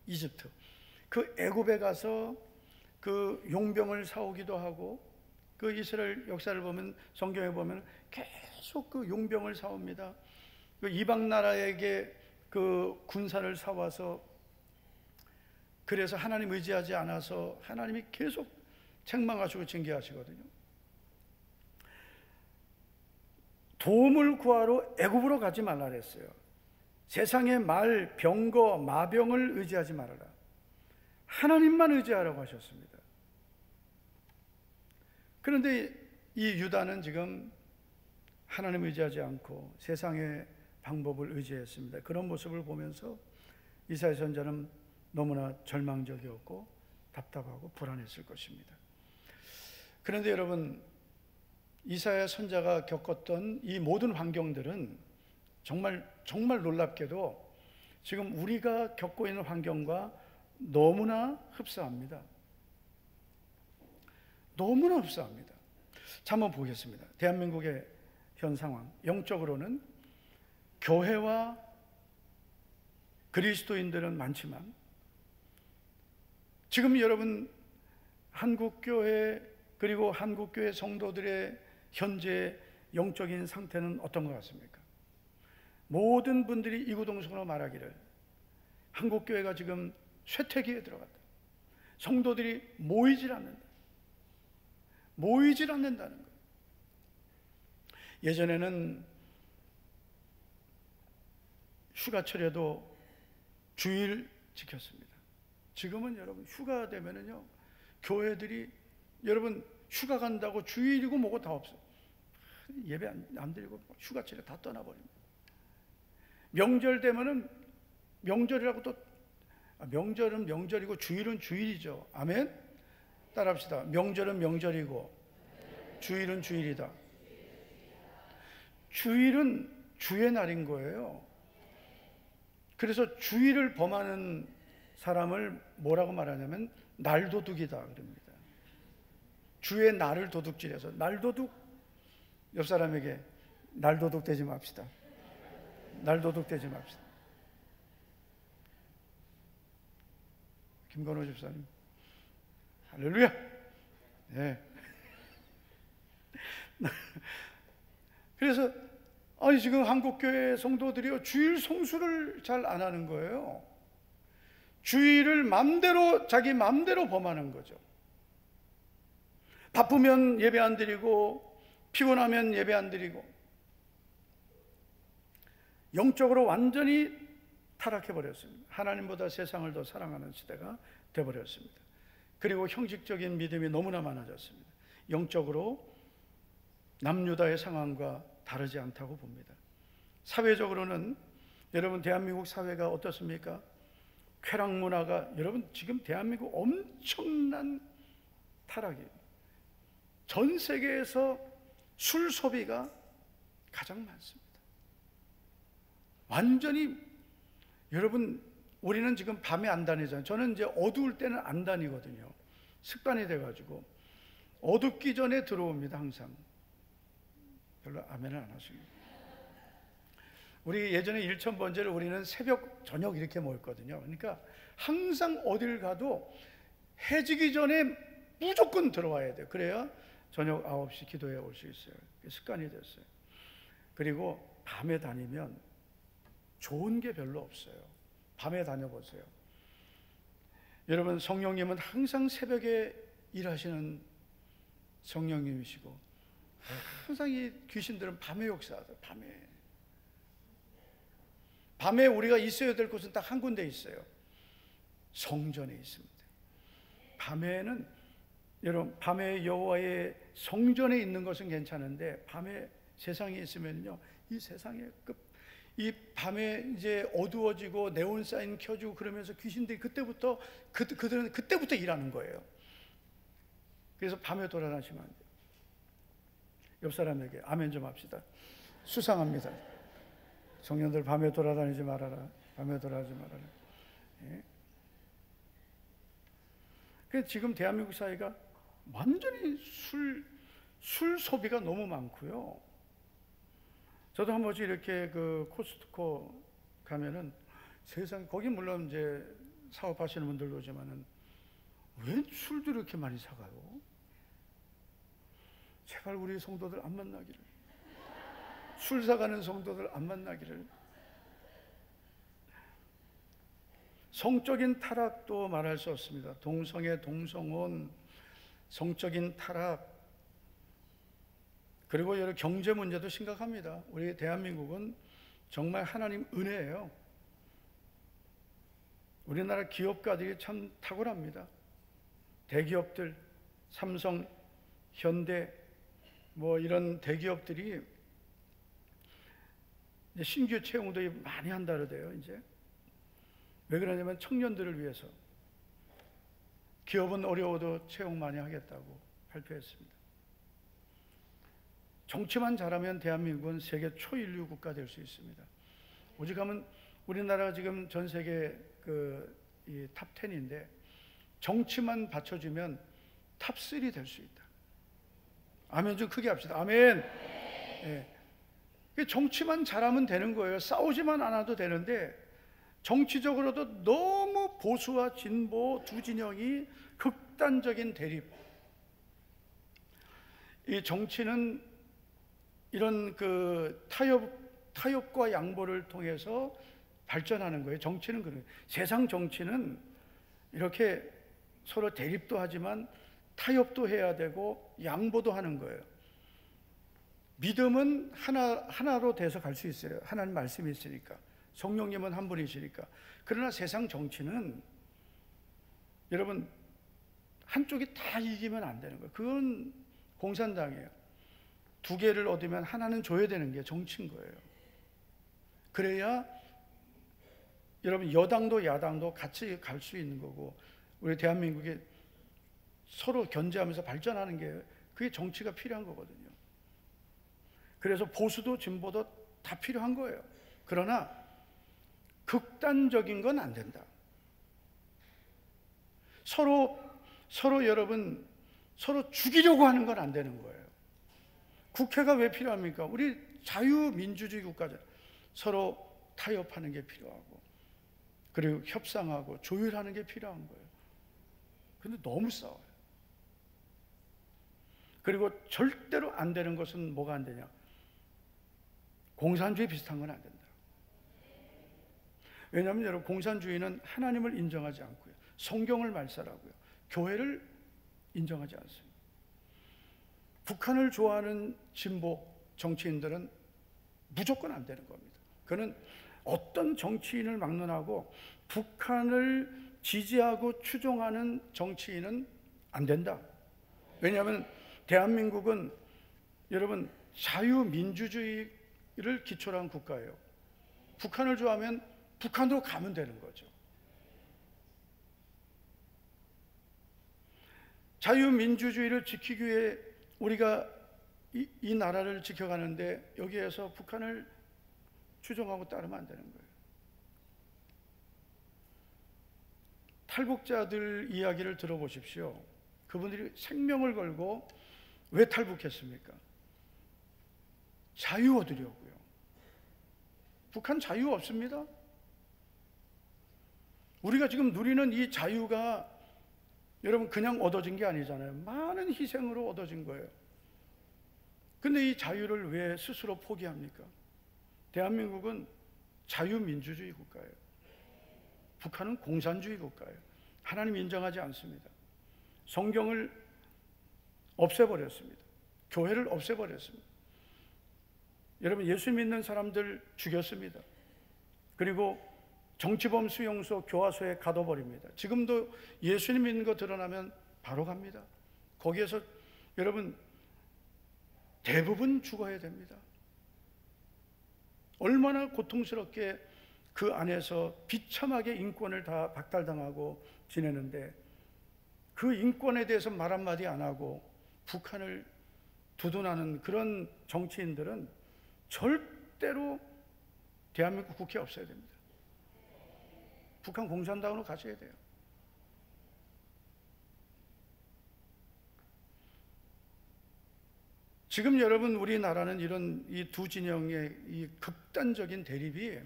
Speaker 2: 이집트. 그 애굽에 가서 그 용병을 사오기도 하고, 그 이스라엘 역사를 보면, 성경에 보면 계속 그 용병을 사옵니다. 그 이방 나라에게 그 군사를 사와서, 그래서 하나님 의지하지 않아서 하나님이 계속 책망하시고 징계하시거든요. 도움을 구하러 애굽으로 가지 말라 그랬어요. 세상의 말, 병거, 마병을 의지하지 말아라. 하나님만 의지하라고 하셨습니다. 그런데 이 유다는 지금 하나님 의지하지 않고 세상의 방법을 의지했습니다. 그런 모습을 보면서 이사야 선지자는 너무나 절망적이었고 답답하고 불안했을 것입니다. 그런데 여러분, 이사야 선지자가 겪었던 이 모든 환경들은 정말 놀랍게도 지금 우리가 겪고 있는 환경과 너무나 흡사합니다. 너무나 흡사합니다. 자, 한번 보겠습니다. 대한민국의 현 상황, 영적으로는 교회와 그리스도인들은 많지만 지금 여러분 한국교회 그리고 한국교회 성도들의 현재 영적인 상태는 어떤 것 같습니까? 모든 분들이 이구동성으로 말하기를 한국교회가 지금 쇠퇴기에 들어갔다. 성도들이 모이질 않는다. 모이질 않는다는 거예요. 예전에는 휴가철에도 주일 지켰습니다. 지금은 여러분 휴가 되면은요, 교회들이 여러분 휴가 간다고 주일이고 뭐고 다 없어요. 예배 안 드리고 휴가철에 다 떠나버립니다. 명절 되면은 명절이라고 또 명절은 명절이고 주일은 주일이죠. 아멘? 따라합시다. 명절은 명절이고 주일은 주일이다. 주일은 주의 날인 거예요. 그래서 주일을 범하는 사람을 뭐라고 말하냐면 날도둑이다 그럽니다. 주의 날을 도둑질해서 날도둑. 옆 사람에게 날도둑 되지 맙시다. 날도둑 되지 맙시다. 김건호 집사님, 할렐루야. 네. 그래서 아니 지금 한국교회 성도들이요 주일 성수를 잘 안 하는 거예요. 주일을 자기 맘대로 범하는 거죠. 바쁘면 예배 안 드리고 피곤하면 예배 안 드리고 영적으로 완전히 타락해 버렸습니다. 하나님보다 세상을 더 사랑하는 시대가 돼 버렸습니다. 그리고 형식적인 믿음이 너무나 많아졌습니다. 영적으로 남유다의 상황과 다르지 않다고 봅니다. 사회적으로는 여러분 대한민국 사회가 어떻습니까? 쾌락 문화가 여러분 지금 대한민국 엄청난 타락이에요. 전 세계에서 술 소비가 가장 많습니다. 완전히 여러분 우리는 지금 밤에 안 다니잖아요. 저는 이제 어두울 때는 안 다니거든요. 습관이 돼가지고 어둡기 전에 들어옵니다. 항상. 별로 아멘을 안 하십니다. 우리 예전에 일천번제를 우리는 새벽 저녁 이렇게 모였거든요. 그러니까 항상 어딜 가도 해지기 전에 무조건 들어와야 돼요. 그래야 저녁 9시 기도에 올 수 있어요. 습관이 됐어요. 그리고 밤에 다니면 좋은 게 별로 없어요. 밤에 다녀보세요. 여러분 성령님은 항상 새벽에 일하시는 성령님이시고 항상 이 귀신들은 밤에 역사하죠. 밤에 우리가 있어야 될 곳은 딱 한 군데 있어요. 성전에 있습니다. 밤에는 여러분 밤에 여호와의 성전에 있는 것은 괜찮은데 밤에 세상에 있으면요 이 세상에 이 밤에 이제 어두워지고 네온 사인 켜지고 그러면서 귀신들이 그들은 그때부터 일하는 거예요. 그래서 밤에 돌아다니시면 안 돼요. 옆 사람에게 아멘 좀 합시다. 수상합니다. 청년들 밤에 돌아다니지 말아라. 밤에 돌아다니지 말아라. 예. 그래서 지금 대한민국 사회가 완전히 술 소비가 너무 많고요. 저도 한 번씩 이렇게 그 코스트코 가면은 세상 거기 물론 이제 사업하시는 분들도 오지만은 왜 술도 이렇게 많이 사가요? 제발 우리 성도들 안 만나기를, 술 사가는 성도들 안 만나기를. 성적인 타락도 말할 수 없습니다. 동성애, 동성혼, 성적인 타락, 그리고 여러 경제 문제도 심각합니다. 우리 대한민국은 정말 하나님 은혜예요. 우리나라 기업가들이 참 탁월합니다. 대기업들, 삼성, 현대 뭐 이런 대기업들이 이제 신규 채용도 많이 한다 그러대요. 이제 왜 그러냐면 청년들을 위해서. 기업은 어려워도 채용 많이 하겠다고 발표했습니다. 정치만 잘하면 대한민국은 세계 초인류 국가 될 수 있습니다. 오직 하면 우리나라가 지금 전 세계 탑 10인데 정치만 받쳐주면 탑 3 될 수 있다. 아멘 좀 크게 합시다. 아멘. 네. 정치만 잘하면 되는 거예요. 싸우지만 않아도 되는데 정치적으로도 너무 보수와 진보 두 진영이 극단적인 대립. 이 정치는 이런 타협과 양보를 통해서 발전하는 거예요. 정치는 그래요. 세상 정치는 이렇게 서로 대립도 하지만 타협도 해야 되고 양보도 하는 거예요. 믿음은 하나로 돼서 갈 수 있어요. 하나님 말씀이 있으니까. 성령님은 한 분이시니까. 그러나 세상 정치는 여러분 한쪽이 다 이기면 안 되는 거예요. 그건 공산당이에요. 두 개를 얻으면 하나는 줘야 되는 게 정치인 거예요. 그래야 여러분 여당도 야당도 같이 갈 수 있는 거고 우리 대한민국이 서로 견제하면서 발전하는 게 그게 정치가 필요한 거거든요. 그래서 보수도 진보도 다 필요한 거예요. 그러나 극단적인 건 안 된다. 서로 여러분 서로 죽이려고 하는 건 안 되는 거예요. 국회가 왜 필요합니까? 우리 자유민주주의 국가죠. 서로 타협하는 게 필요하고 그리고 협상하고 조율하는 게 필요한 거예요. 근데 너무 싸워요. 그리고 절대로 안 되는 것은 뭐가 안 되냐? 공산주의 비슷한 건 안 된다. 왜냐하면 여러분, 공산주의는 하나님을 인정하지 않고요, 성경을 말살하고요, 교회를 인정하지 않습니다. 북한을 좋아하는 진보 정치인들은 무조건 안 되는 겁니다. 그는 어떤 정치인을 막론하고 북한을 지지하고 추종하는 정치인은 안 된다. 왜냐하면 대한민국은 여러분 자유민주주의를 기초로 한 국가예요. 북한을 좋아하면 북한으로 가면 되는 거죠. 자유민주주의를 지키기 위해 우리가 이 나라를 지켜가는데 여기에서 북한을 추종하고 따르면 안 되는 거예요. 탈북자들 이야기를 들어보십시오. 그분들이 생명을 걸고 왜 탈북했습니까? 자유 얻으려고요. 북한 자유 없습니다. 우리가 지금 누리는 이 자유가 여러분 그냥 얻어진 게 아니잖아요. 많은 희생으로 얻어진 거예요. 근데 이 자유를 왜 스스로 포기합니까? 대한민국은 자유민주주의 국가예요. 북한은 공산주의 국가예요. 하나님 인정하지 않습니다. 성경을 없애버렸습니다. 교회를 없애버렸습니다. 여러분, 예수 믿는 사람들 죽였습니다. 그리고 정치범 수용소, 교화소에 가둬버립니다. 지금도 예수님 믿는 거 드러나면 바로 갑니다. 거기에서 여러분 대부분 죽어야 됩니다. 얼마나 고통스럽게 그 안에서 비참하게 인권을 다 박탈당하고 지내는데, 그 인권에 대해서 말 한마디 안 하고 북한을 두둔하는 그런 정치인들은 절대로 대한민국 국회에 없어야 됩니다. 북한 공산당으로 가셔야 돼요. 지금 여러분 우리나라는 이런 이 두 진영의 이 극단적인 대립이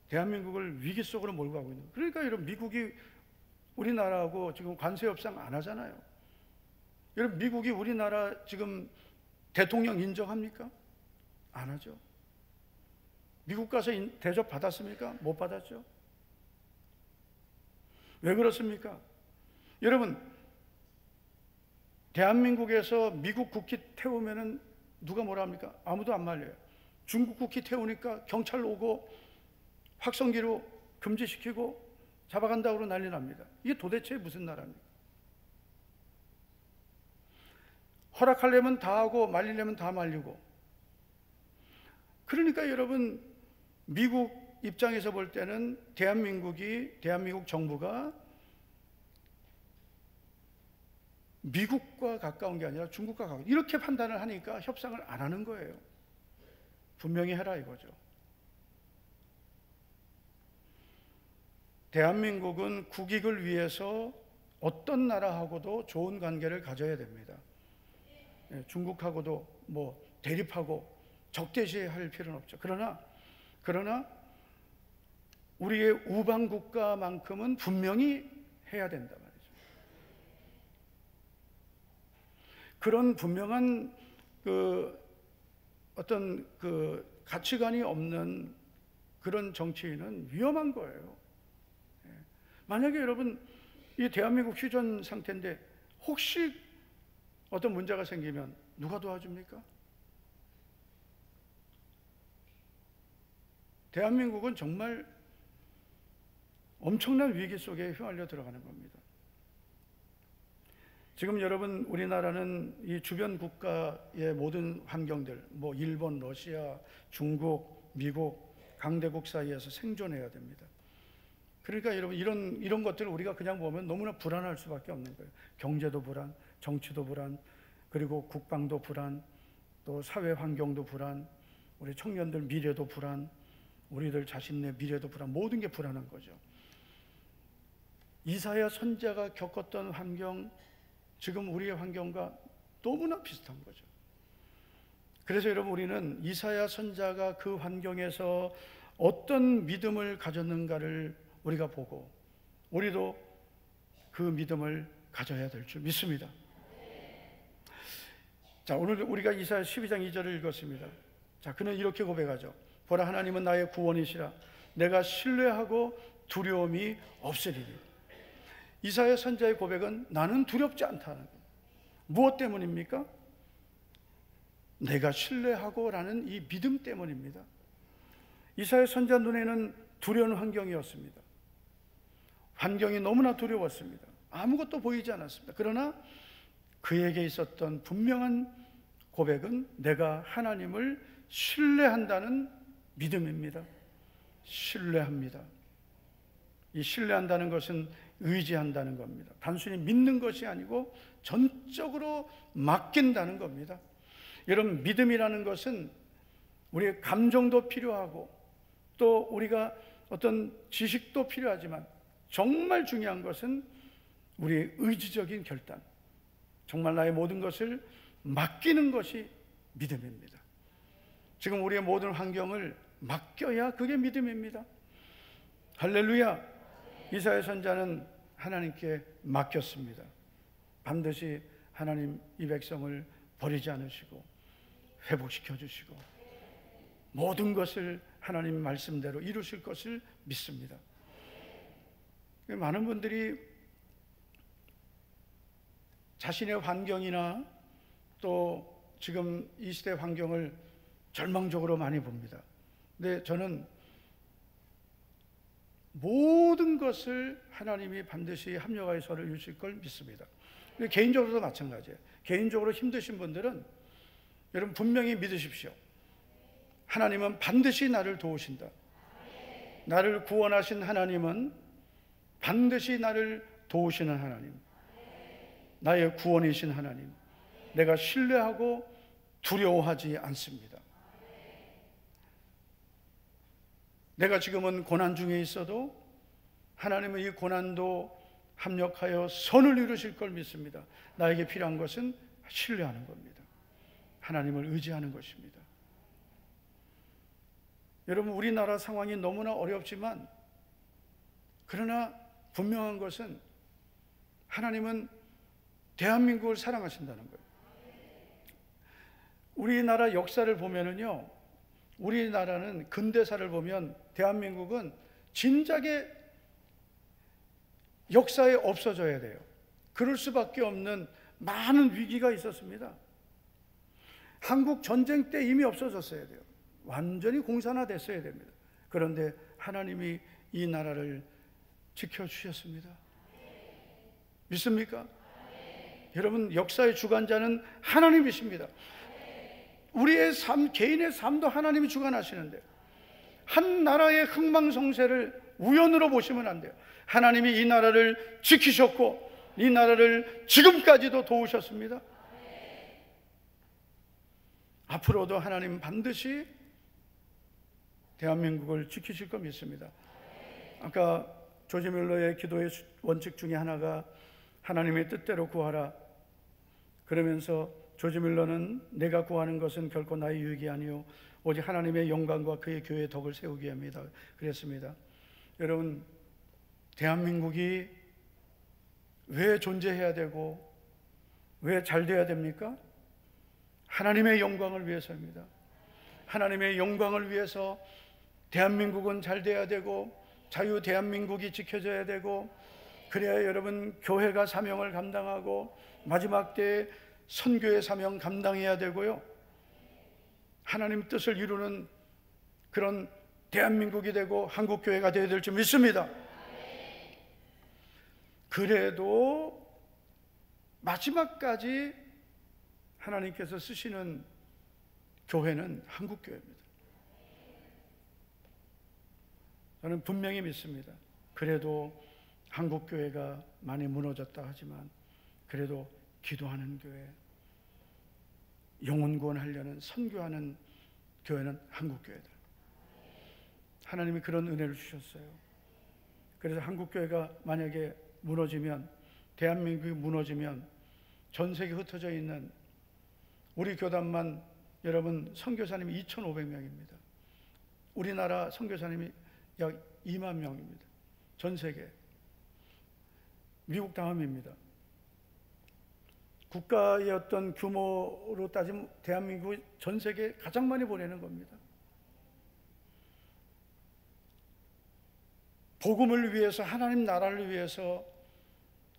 Speaker 2: 대한민국을 위기 속으로 몰고 가고 있는 거예요. 그러니까 여러분, 미국이 우리나라하고 지금 관세 협상 안 하잖아요. 여러분, 미국이 우리나라 지금 대통령 인정합니까? 안 하죠. 미국 가서 대접 받았습니까? 못 받았죠. 왜 그렇습니까? 여러분, 대한민국에서 미국 국기 태우면은 누가 뭐라 합니까? 아무도 안 말려요. 중국 국기 태우니까 경찰 오고 확성기로 금지시키고 잡아간다고 난리 납니다. 이게 도대체 무슨 나라입니까? 허락하려면 다 하고 말리려면 다 말리고. 그러니까 여러분, 미국 입장에서 볼 때는 대한민국 정부가 미국과 가까운 게 아니라 중국과 가까운, 이렇게 판단을 하니까 협상을 안 하는 거예요. 분명히 해라 이거죠. 대한민국은 국익을 위해서 어떤 나라하고도 좋은 관계를 가져야 됩니다. 중국하고도 뭐 대립하고 적대시할 필요는 없죠. 그러나 우리의 우방 국가만큼은 분명히 해야 된다 말이죠. 그런 분명한 어떤 가치관이 없는 그런 정치인은 위험한 거예요. 만약에 여러분, 이 대한민국 휴전 상태인데 혹시 어떤 문제가 생기면 누가 도와줍니까? 대한민국은 정말 엄청난 위기 속에 휘말려 들어가는 겁니다. 지금 여러분, 우리나라는 이 주변 국가의 모든 환경들, 뭐 일본, 러시아, 중국, 미국, 강대국 사이에서 생존해야 됩니다. 그러니까 여러분, 이런 것들을 우리가 그냥 보면 너무나 불안할 수밖에 없는 거예요. 경제도 불안, 정치도 불안, 그리고 국방도 불안, 또 사회 환경도 불안, 우리 청년들 미래도 불안, 우리들 자신의 미래도 불안, 모든 게 불안한 거죠. 이사야 선지자가 겪었던 환경, 지금 우리의 환경과 너무나 비슷한 거죠. 그래서 여러분, 우리는 이사야 선지자가 그 환경에서 어떤 믿음을 가졌는가를 우리가 보고 우리도 그 믿음을 가져야 될 줄 믿습니다. 자, 오늘 우리가 이사야 12장 2절을 읽었습니다. 자, 그는 이렇게 고백하죠. 보라, 하나님은 나의 구원이시라. 내가 신뢰하고 두려움이 없으리니. 이사야 선지자의 고백은 나는 두렵지 않다는 거예요. 무엇 때문입니까? 내가 신뢰하고 라는 이 믿음 때문입니다. 이사야 선지자 눈에는 두려운 환경이었습니다. 환경이 너무나 두려웠습니다. 아무것도 보이지 않았습니다. 그러나 그에게 있었던 분명한 고백은 내가 하나님을 신뢰한다는 믿음입니다. 신뢰합니다. 이 신뢰한다는 것은 의지한다는 겁니다. 단순히 믿는 것이 아니고 전적으로 맡긴다는 겁니다. 여러분, 믿음이라는 것은 우리의 감정도 필요하고 또 우리가 어떤 지식도 필요하지만 정말 중요한 것은 우리의 의지적인 결단, 정말 나의 모든 것을 맡기는 것이 믿음입니다. 지금 우리의 모든 환경을 맡겨야 그게 믿음입니다. 할렐루야. 이사야 선지자는 하나님께 맡겼습니다. 반드시 하나님 이 백성을 버리지 않으시고 회복시켜 주시고 모든 것을 하나님 말씀대로 이루실 것을 믿습니다. 많은 분들이 자신의 환경이나 또 지금 이 시대 환경을 절망적으로 많이 봅니다. 근데 저는 모든 것을 하나님이 반드시 합력하여 이루실 걸 믿습니다. 개인적으로도 마찬가지예요. 개인적으로 힘드신 분들은 여러분 분명히 믿으십시오. 하나님은 반드시 나를 도우신다. 나를 구원하신 하나님은 반드시 나를 도우시는 하나님, 나의 구원이신 하나님, 내가 신뢰하고 두려워하지 않습니다. 내가 지금은 고난 중에 있어도 하나님은 이 고난도 합력하여 선을 이루실 걸 믿습니다. 나에게 필요한 것은 신뢰하는 겁니다. 하나님을 의지하는 것입니다. 여러분, 우리나라 상황이 너무나 어렵지만 그러나 분명한 것은 하나님은 대한민국을 사랑하신다는 거예요. 우리나라 역사를 보면은요, 우리나라는 근대사를 보면 대한민국은 진작에 역사에 없어져야 돼요. 그럴 수밖에 없는 많은 위기가 있었습니다. 한국 전쟁 때 이미 없어졌어야 돼요. 완전히 공산화됐어야 됩니다. 그런데 하나님이 이 나라를 지켜주셨습니다. 믿습니까? 여러분, 역사의 주관자는 하나님이십니다. 우리의 삶, 개인의 삶도 하나님이 주관하시는데 한 나라의 흥망성쇠를 우연으로 보시면 안 돼요. 하나님이 이 나라를 지키셨고 이 나라를 지금까지도 도우셨습니다. 앞으로도 하나님 반드시 대한민국을 지키실 거 믿습니다. 아까 조지 밀러의 기도의 원칙 중에 하나가 하나님의 뜻대로 구하라. 그러면서 조지 밀러는 내가 구하는 것은 결코 나의 유익이 아니요 오직 하나님의 영광과 그의 교회의 덕을 세우기 위함이다 그랬습니다. 여러분, 대한민국이 왜 존재해야 되고 왜 잘 돼야 됩니까? 하나님의 영광을 위해서입니다. 하나님의 영광을 위해서 대한민국은 잘 돼야 되고 자유 대한민국이 지켜져야 되고 그래야 여러분 교회가 사명을 감당하고 마지막 때에 선교의 사명 감당해야 되고요, 하나님 뜻을 이루는 그런 대한민국이 되고 한국교회가 되어야 될 줄 믿습니다. 그래도 마지막까지 하나님께서 쓰시는 교회는 한국교회입니다. 저는 분명히 믿습니다. 그래도 한국교회가 많이 무너졌다 하지만 그래도 기도하는 교회, 영혼 구원하려는 선교하는 교회는 한국교회다. 하나님이 그런 은혜를 주셨어요. 그래서 한국교회가 만약에 무너지면, 대한민국이 무너지면 전 세계에 흩어져 있는 우리 교단만 여러분 선교사님이 2,500명입니다. 우리나라 선교사님이 약 2만 명입니다. 전 세계. 미국 다음입니다. 국가의 어떤 규모로 따지면 대한민국이 전 세계에 가장 많이 보내는 겁니다. 복음을 위해서, 하나님 나라를 위해서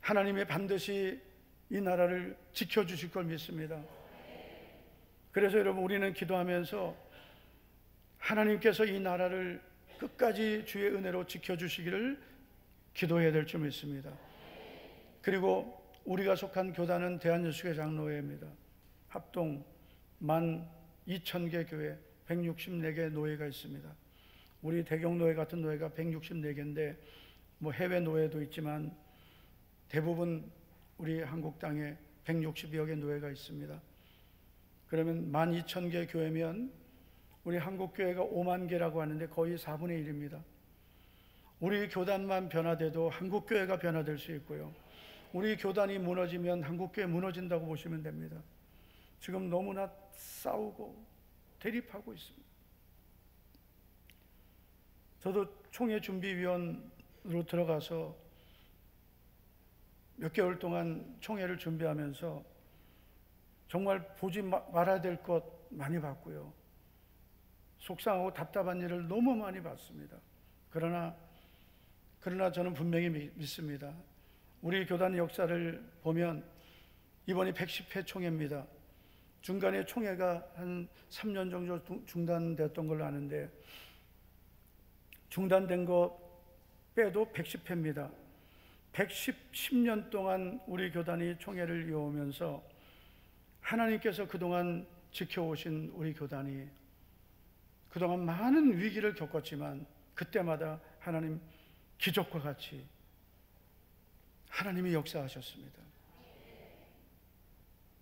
Speaker 2: 하나님이 반드시 이 나라를 지켜주실 걸 믿습니다. 그래서 여러분, 우리는 기도하면서 하나님께서 이 나라를 끝까지 주의 은혜로 지켜주시기를 기도해야 될 줄 믿습니다. 그리고 우리가 속한 교단은 대한예수교 장로회입니다. 합동 12,000개 교회 164개 노회가 있습니다. 우리 대경노회 같은 노회가 164개인데 뭐 해외 노회도 있지만 대부분 우리 한국 땅에 160여 개 노회가 있습니다. 그러면 12,000개 교회면 우리 한국 교회가 5만 개라고 하는데 거의 4분의 1입니다. 우리 교단만 변화돼도 한국 교회가 변화될 수 있고요. 우리 교단이 무너지면 한국 교회 무너진다고 보시면 됩니다. 지금 너무나 싸우고 대립하고 있습니다. 저도 총회 준비위원으로 들어가서 몇 개월 동안 총회를 준비하면서 정말 보지 말아야 될 것 많이 봤고요. 속상하고 답답한 일을 너무 많이 봤습니다. 그러나 저는 분명히 믿습니다. 우리 교단 역사를 보면 이번이 110회 총회입니다. 중간에 총회가 한 3년 정도 중단됐던 걸로 아는데 중단된 거 빼도 110회입니다. 10년 동안 우리 교단이 총회를 이어오면서 하나님께서 그동안 지켜오신 우리 교단이 그동안 많은 위기를 겪었지만 그때마다 하나님 기적과 같이 하나님이 역사하셨습니다.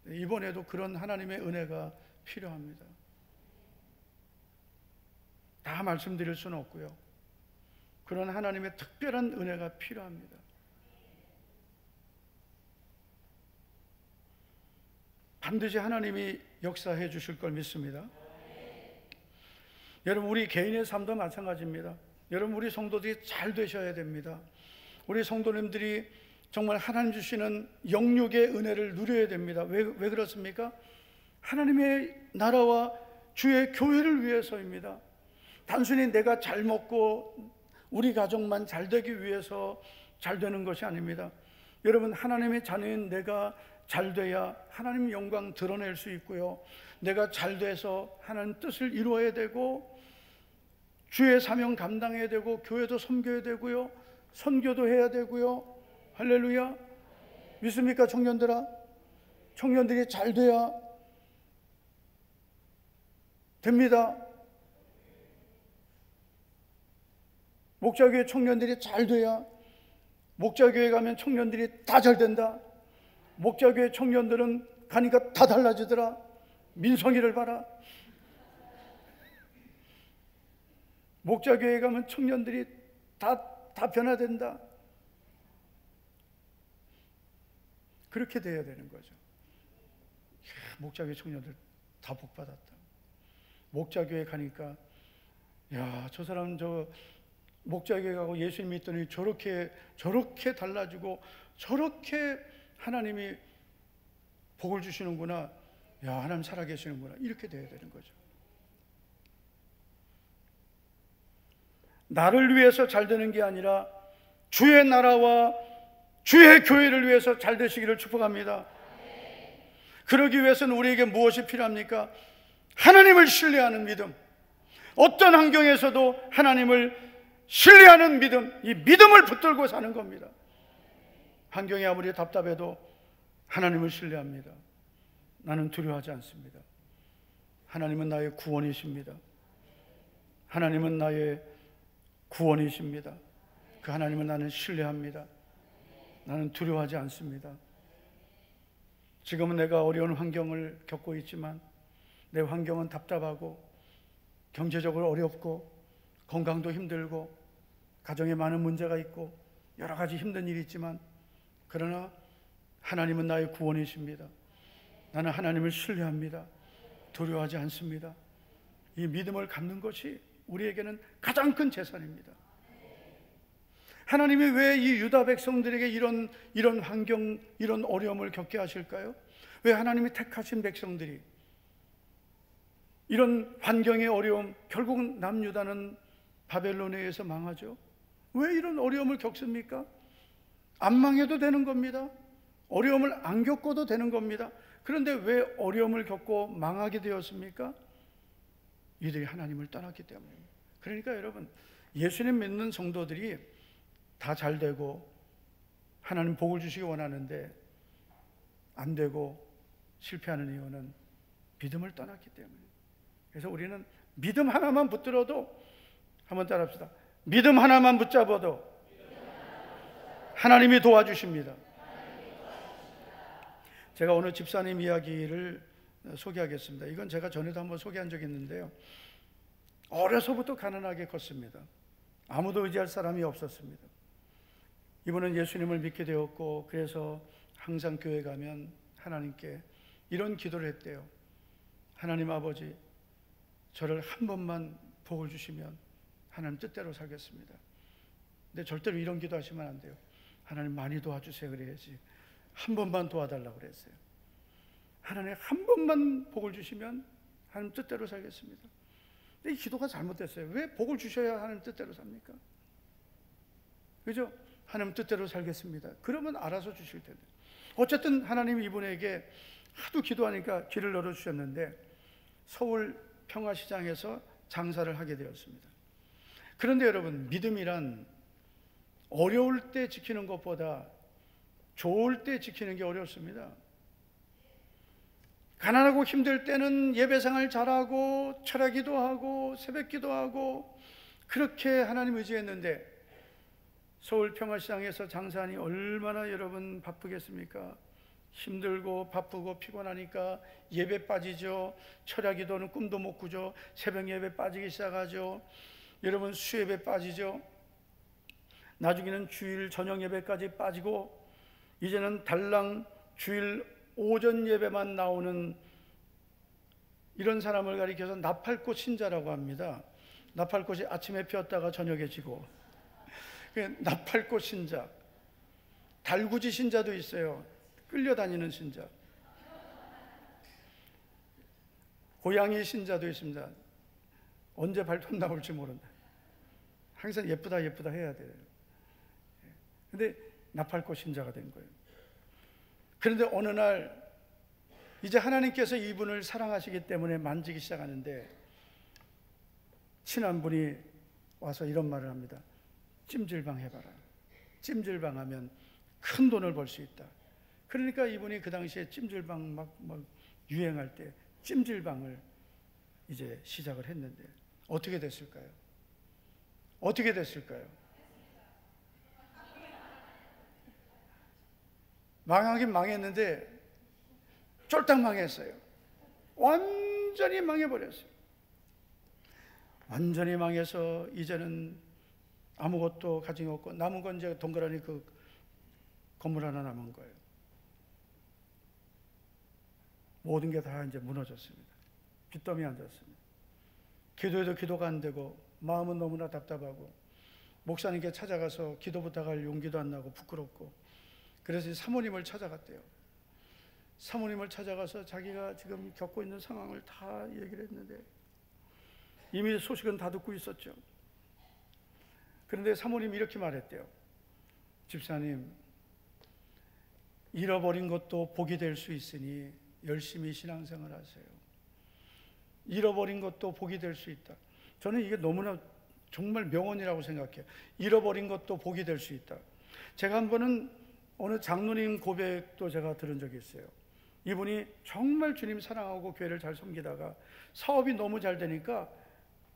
Speaker 2: 이번에도 그런 하나님의 은혜가 필요합니다. 다 말씀드릴 수는 없고요. 그런 하나님의 특별한 은혜가 필요합니다. 반드시 하나님이 역사해 주실 걸 믿습니다. 여러분, 우리 개인의 삶도 마찬가지입니다. 여러분, 우리 성도들이 잘 되셔야 됩니다. 우리 성도님들이 정말 하나님 주시는 영육의 은혜를 누려야 됩니다. 왜 그렇습니까? 하나님의 나라와 주의 교회를 위해서입니다. 단순히 내가 잘 먹고 우리 가족만 잘 되기 위해서 잘 되는 것이 아닙니다. 여러분, 하나님의 자녀인 내가 잘 돼야 하나님 영광 드러낼 수 있고요. 내가 잘 돼서 하나님 뜻을 이루어야 되고 주의 사명 감당해야 되고 교회도 섬겨야 되고요. 선교도 해야 되고요. 할렐루야. 믿습니까, 청년들아? 청년들이 잘 돼야 됩니다. 목자교회 청년들이 잘 돼야 목자교회 가면 청년들이 다 잘 된다. 목자교회 청년들은 가니까 다 달라지더라. 민성이를 봐라. 목자교회 가면 청년들이 다 변화된다. 그렇게 돼야 되는 거죠. 목자교회 청년들 다 복받았다. 목자교회 가니까 야, 저 사람 목자교회 가고 예수님 믿더니 저렇게 달라지고 저렇게 하나님이 복을 주시는구나. 야, 하나님 살아계시는구나. 이렇게 돼야 되는 거죠. 나를 위해서 잘 되는 게 아니라 주의 나라와 주의 교회를 위해서 잘 되시기를 축복합니다. 그러기 위해서는 우리에게 무엇이 필요합니까? 하나님을 신뢰하는 믿음. 어떤 환경에서도 하나님을 신뢰하는 믿음, 이 믿음을 붙들고 사는 겁니다. 환경이 아무리 답답해도 하나님을 신뢰합니다. 나는 두려워하지 않습니다. 하나님은 나의 구원이십니다. 하나님은 나의 구원이십니다. 그 하나님은 나는 신뢰합니다. 나는 두려워하지 않습니다. 지금은 내가 어려운 환경을 겪고 있지만 내 환경은 답답하고 경제적으로 어렵고 건강도 힘들고 가정에 많은 문제가 있고 여러 가지 힘든 일이 있지만 그러나 하나님은 나의 구원이십니다. 나는 하나님을 신뢰합니다. 두려워하지 않습니다. 이 믿음을 갖는 것이 우리에게는 가장 큰 재산입니다. 하나님이 왜 이 유다 백성들에게 이런 환경, 이런 어려움을 겪게 하실까요? 왜 하나님이 택하신 백성들이 이런 환경의 어려움, 결국은 남유다는 바벨론에 의해서 망하죠. 왜 이런 어려움을 겪습니까? 안 망해도 되는 겁니다. 어려움을 안 겪어도 되는 겁니다. 그런데 왜 어려움을 겪고 망하게 되었습니까? 이들이 하나님을 떠났기 때문입니다. 그러니까 여러분, 예수님 믿는 성도들이 다 잘 되고 하나님 복을 주시기 원하는데 안 되고 실패하는 이유는 믿음을 떠났기 때문입니다. 그래서 우리는 믿음 하나만 붙들어도, 한번 따라합시다. 믿음 하나만 붙잡아도 하나님이 도와주십니다. 제가 오늘 집사님 이야기를 소개하겠습니다. 이건 제가 전에도 한번 소개한 적이 있는데요. 어려서부터 가난하게 컸습니다. 아무도 의지할 사람이 없었습니다. 이분은 예수님을 믿게 되었고, 그래서 항상 교회 가면 하나님께 이런 기도를 했대요. 하나님 아버지, 저를 한 번만 복을 주시면 하나님 뜻대로 살겠습니다. 근데 절대로 이런 기도 하시면 안 돼요. 하나님 많이 도와주세요 그래야지. 한 번만 도와달라고 그랬어요. 하나님 한 번만 복을 주시면 하나님 뜻대로 살겠습니다. 근데 이 기도가 잘못됐어요. 왜 복을 주셔야 하나님 뜻대로 삽니까? 그죠? 하나님 뜻대로 살겠습니다. 그러면 알아서 주실 텐데. 어쨌든 하나님이 이분에게 하도 기도하니까 길을 열어주셨는데 서울 평화시장에서 장사를 하게 되었습니다. 그런데 여러분, 믿음이란 어려울 때 지키는 것보다 좋을 때 지키는 게 어렵습니다. 가난하고 힘들 때는 예배생활 잘하고 철야기도 하고 새벽기도 하고 그렇게 하나님 의지했는데 서울 평화시장에서 장사하니 얼마나 여러분 바쁘겠습니까? 힘들고 바쁘고 피곤하니까 예배 빠지죠. 철야기도는 꿈도 못 꾸죠. 새벽 예배 빠지기 시작하죠. 여러분 수예배 빠지죠. 나중에는 주일 저녁 예배까지 빠지고 이제는 달랑 주일 오전 예배만 나오는 이런 사람을 가리켜서 나팔꽃 신자라고 합니다. 나팔꽃이 아침에 피었다가 저녁에 지고, 나팔꽃 신자. 달구지 신자도 있어요. 끌려다니는 신자. 고양이 신자도 있습니다. 언제 발톱 나올지 모른다. 항상 예쁘다 예쁘다 해야 돼요. 근데 나팔꽃 신자가 된 거예요. 그런데 어느 날 이제 하나님께서 이분을 사랑하시기 때문에 만지기 시작하는데 친한 분이 와서 이런 말을 합니다. 찜질방 해봐라. 찜질방하면 큰 돈을 벌 수 있다. 그러니까 이분이 그 당시에 찜질방 막 유행할 때 찜질방을 이제 시작을 했는데 어떻게 됐을까요? 어떻게 됐을까요? 망하긴 망했는데 쫄딱 망했어요. 완전히 망해버렸어요. 완전히 망해서 이제는 아무것도 가진 없고 남은 건 이제 동그라니 그 건물 하나 남은 거예요. 모든 게 다 이제 무너졌습니다. 빚더미 앉았습니다. 기도해도 기도가 안 되고 마음은 너무나 답답하고 목사님께 찾아가서 기도 부탁할 용기도 안 나고 부끄럽고 그래서 사모님을 찾아갔대요. 사모님을 찾아가서 자기가 지금 겪고 있는 상황을 다 얘기를 했는데 이미 소식은 다 듣고 있었죠. 그런데 사모님이 이렇게 말했대요. 집사님, 잃어버린 것도 복이 될 수 있으니 열심히 신앙생활 하세요. 잃어버린 것도 복이 될 수 있다. 저는 이게 너무나 정말 명언이라고 생각해요. 잃어버린 것도 복이 될 수 있다. 제가 한 번은 어느 장로님 고백도 제가 들은 적이 있어요. 이분이 정말 주님 사랑하고 교회를 잘 섬기다가 사업이 너무 잘 되니까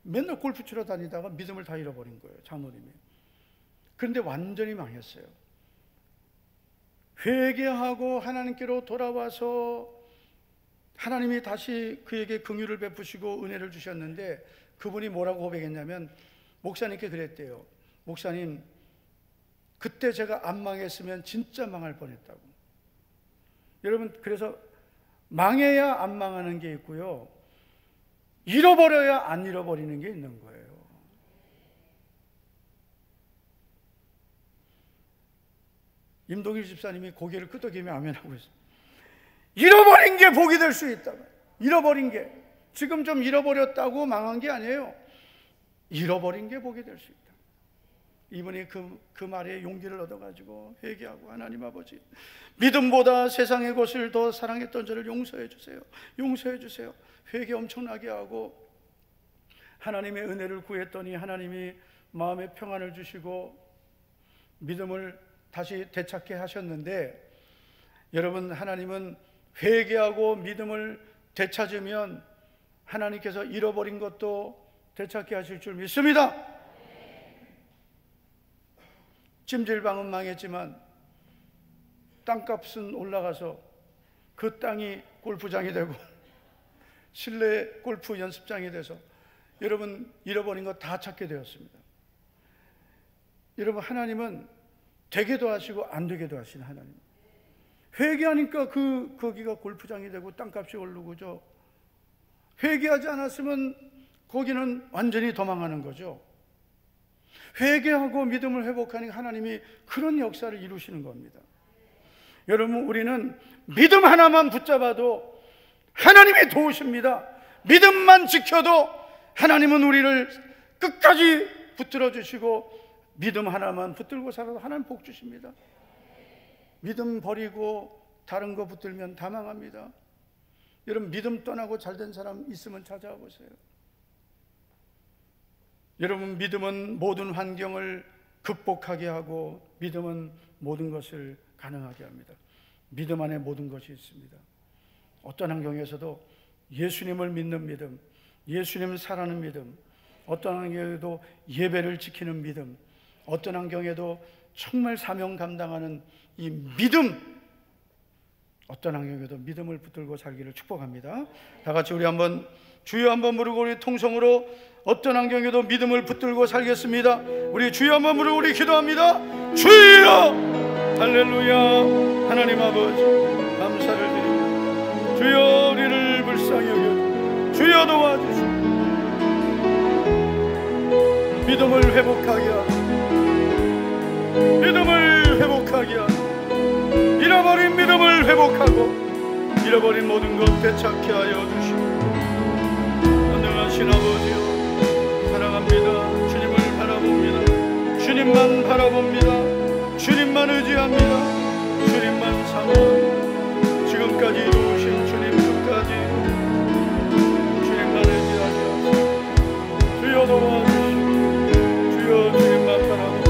Speaker 2: 맨날 골프 치러 다니다가 믿음을 다 잃어버린 거예요, 장로님이. 그런데 완전히 망했어요. 회개하고 하나님께로 돌아와서 하나님이 다시 그에게 긍휼을 베푸시고 은혜를 주셨는데 그분이 뭐라고 고백했냐면 목사님께 그랬대요. 목사님, 그때 제가 안 망했으면 진짜 망할 뻔했다고. 여러분, 그래서 망해야 안 망하는 게 있고요, 잃어버려야 안 잃어버리는 게 있는 거예요. 임동일 집사님이 고개를 끄덕이며 아멘하고 있어요. 잃어버린 게 복이 될 수 있다. 잃어버린 게, 지금 좀 잃어버렸다고 망한 게 아니에요. 잃어버린 게 복이 될 수 있다. 이분이 그 말에 용기를 얻어가지고 회개하고, 하나님 아버지, 믿음보다 세상의 것을 더 사랑했던 저를 용서해 주세요. 용서해 주세요. 회개 엄청나게 하고 하나님의 은혜를 구했더니 하나님이 마음의 평안을 주시고 믿음을 다시 되찾게 하셨는데, 여러분, 하나님은 회개하고 믿음을 되찾으면 하나님께서 잃어버린 것도 되찾게 하실 줄 믿습니다. 찜질방은 망했지만 땅값은 올라가서 그 땅이 골프장이 되고 실내 골프 연습장이 돼서 여러분 잃어버린 거 다 찾게 되었습니다. 여러분, 하나님은 되게도 하시고 안 되게도 하시는 하나님. 회개하니까 거기가 골프장이 되고 땅값이 오르고죠. 회개하지 않았으면 거기는 완전히 도망가는 거죠. 회개하고 믿음을 회복하니까 하나님이 그런 역사를 이루시는 겁니다. 여러분, 우리는 믿음 하나만 붙잡아도 하나님이 도우십니다. 믿음만 지켜도 하나님은 우리를 끝까지 붙들어 주시고, 믿음 하나만 붙들고 살아도 하나님 복 주십니다. 믿음 버리고 다른 거 붙들면 다 망합니다. 여러분, 믿음 떠나고 잘된 사람 있으면 찾아와 보세요. 여러분, 믿음은 모든 환경을 극복하게 하고 믿음은 모든 것을 가능하게 합니다. 믿음 안에 모든 것이 있습니다. 어떤 환경에서도 예수님을 믿는 믿음, 예수님을 사랑하는 믿음, 어떤 환경에도 예배를 지키는 믿음, 어떤 환경에도 정말 사명 감당하는 이 믿음, 어떤 환경에도 믿음을 붙들고 살기를 축복합니다. 다 같이 우리 한번 주여 한번 부르고 우리 통성으로 어떤 환경에도 믿음을 붙들고 살겠습니다. 우리 주여 한번 부르고 우리 기도합니다. 주여! 할렐루야! 하나님 아버지, 감사를 드립니다. 주여, 우리를 불쌍히 여겨 주여 도와주시고 믿음을 회복하게 하고, 믿음을 회복하게 하고, 잃어버린 믿음을 회복하고 잃어버린 모든 것 되찾게 하여 주시고, 전능하신 아버지여, 사랑합니다. 주님을 바라봅니다. 주님만 바라봅니다. 주님만 의지합니다. 주님만 사모합니다. 지금까지 이루신 주님 끝까지 주님만 의지하게 하소서. 주여 도와주시고, 주여 주님만 바라봅니다.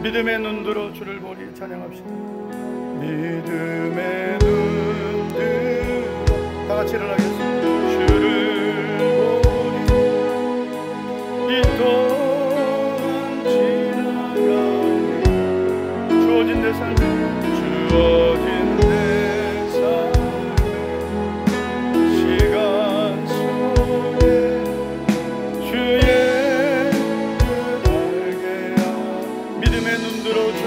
Speaker 2: 믿음의 눈으로 주를 보리. 찬양합시다. 믿음의 눈으로 다 같이 일어나겠습니다. 주를 보리. 이 동안 지나가니 주어진 내 삶에, 주어진 내 삶에 시간 속에 주의 믿음의 눈으로 주를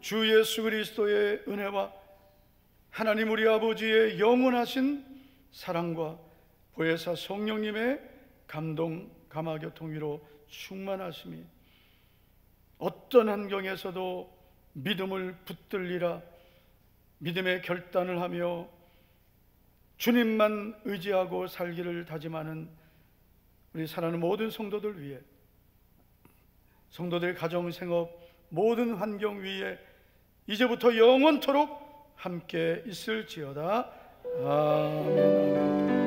Speaker 2: 주 예수 그리스도의 은혜와 하나님 우리 아버지의 영원하신 사랑과 보혜사 성령님의 감동, 감화교통 위로 충만하심이 어떤 환경에서도 믿음을 붙들리라 믿음의 결단을 하며 주님만 의지하고 살기를 다짐하는 우리 사랑하는 모든 성도들 위해, 성도들의 가정, 생업, 모든 환경 위에 이제부터 영원토록 함께 있을지어다. 아멘.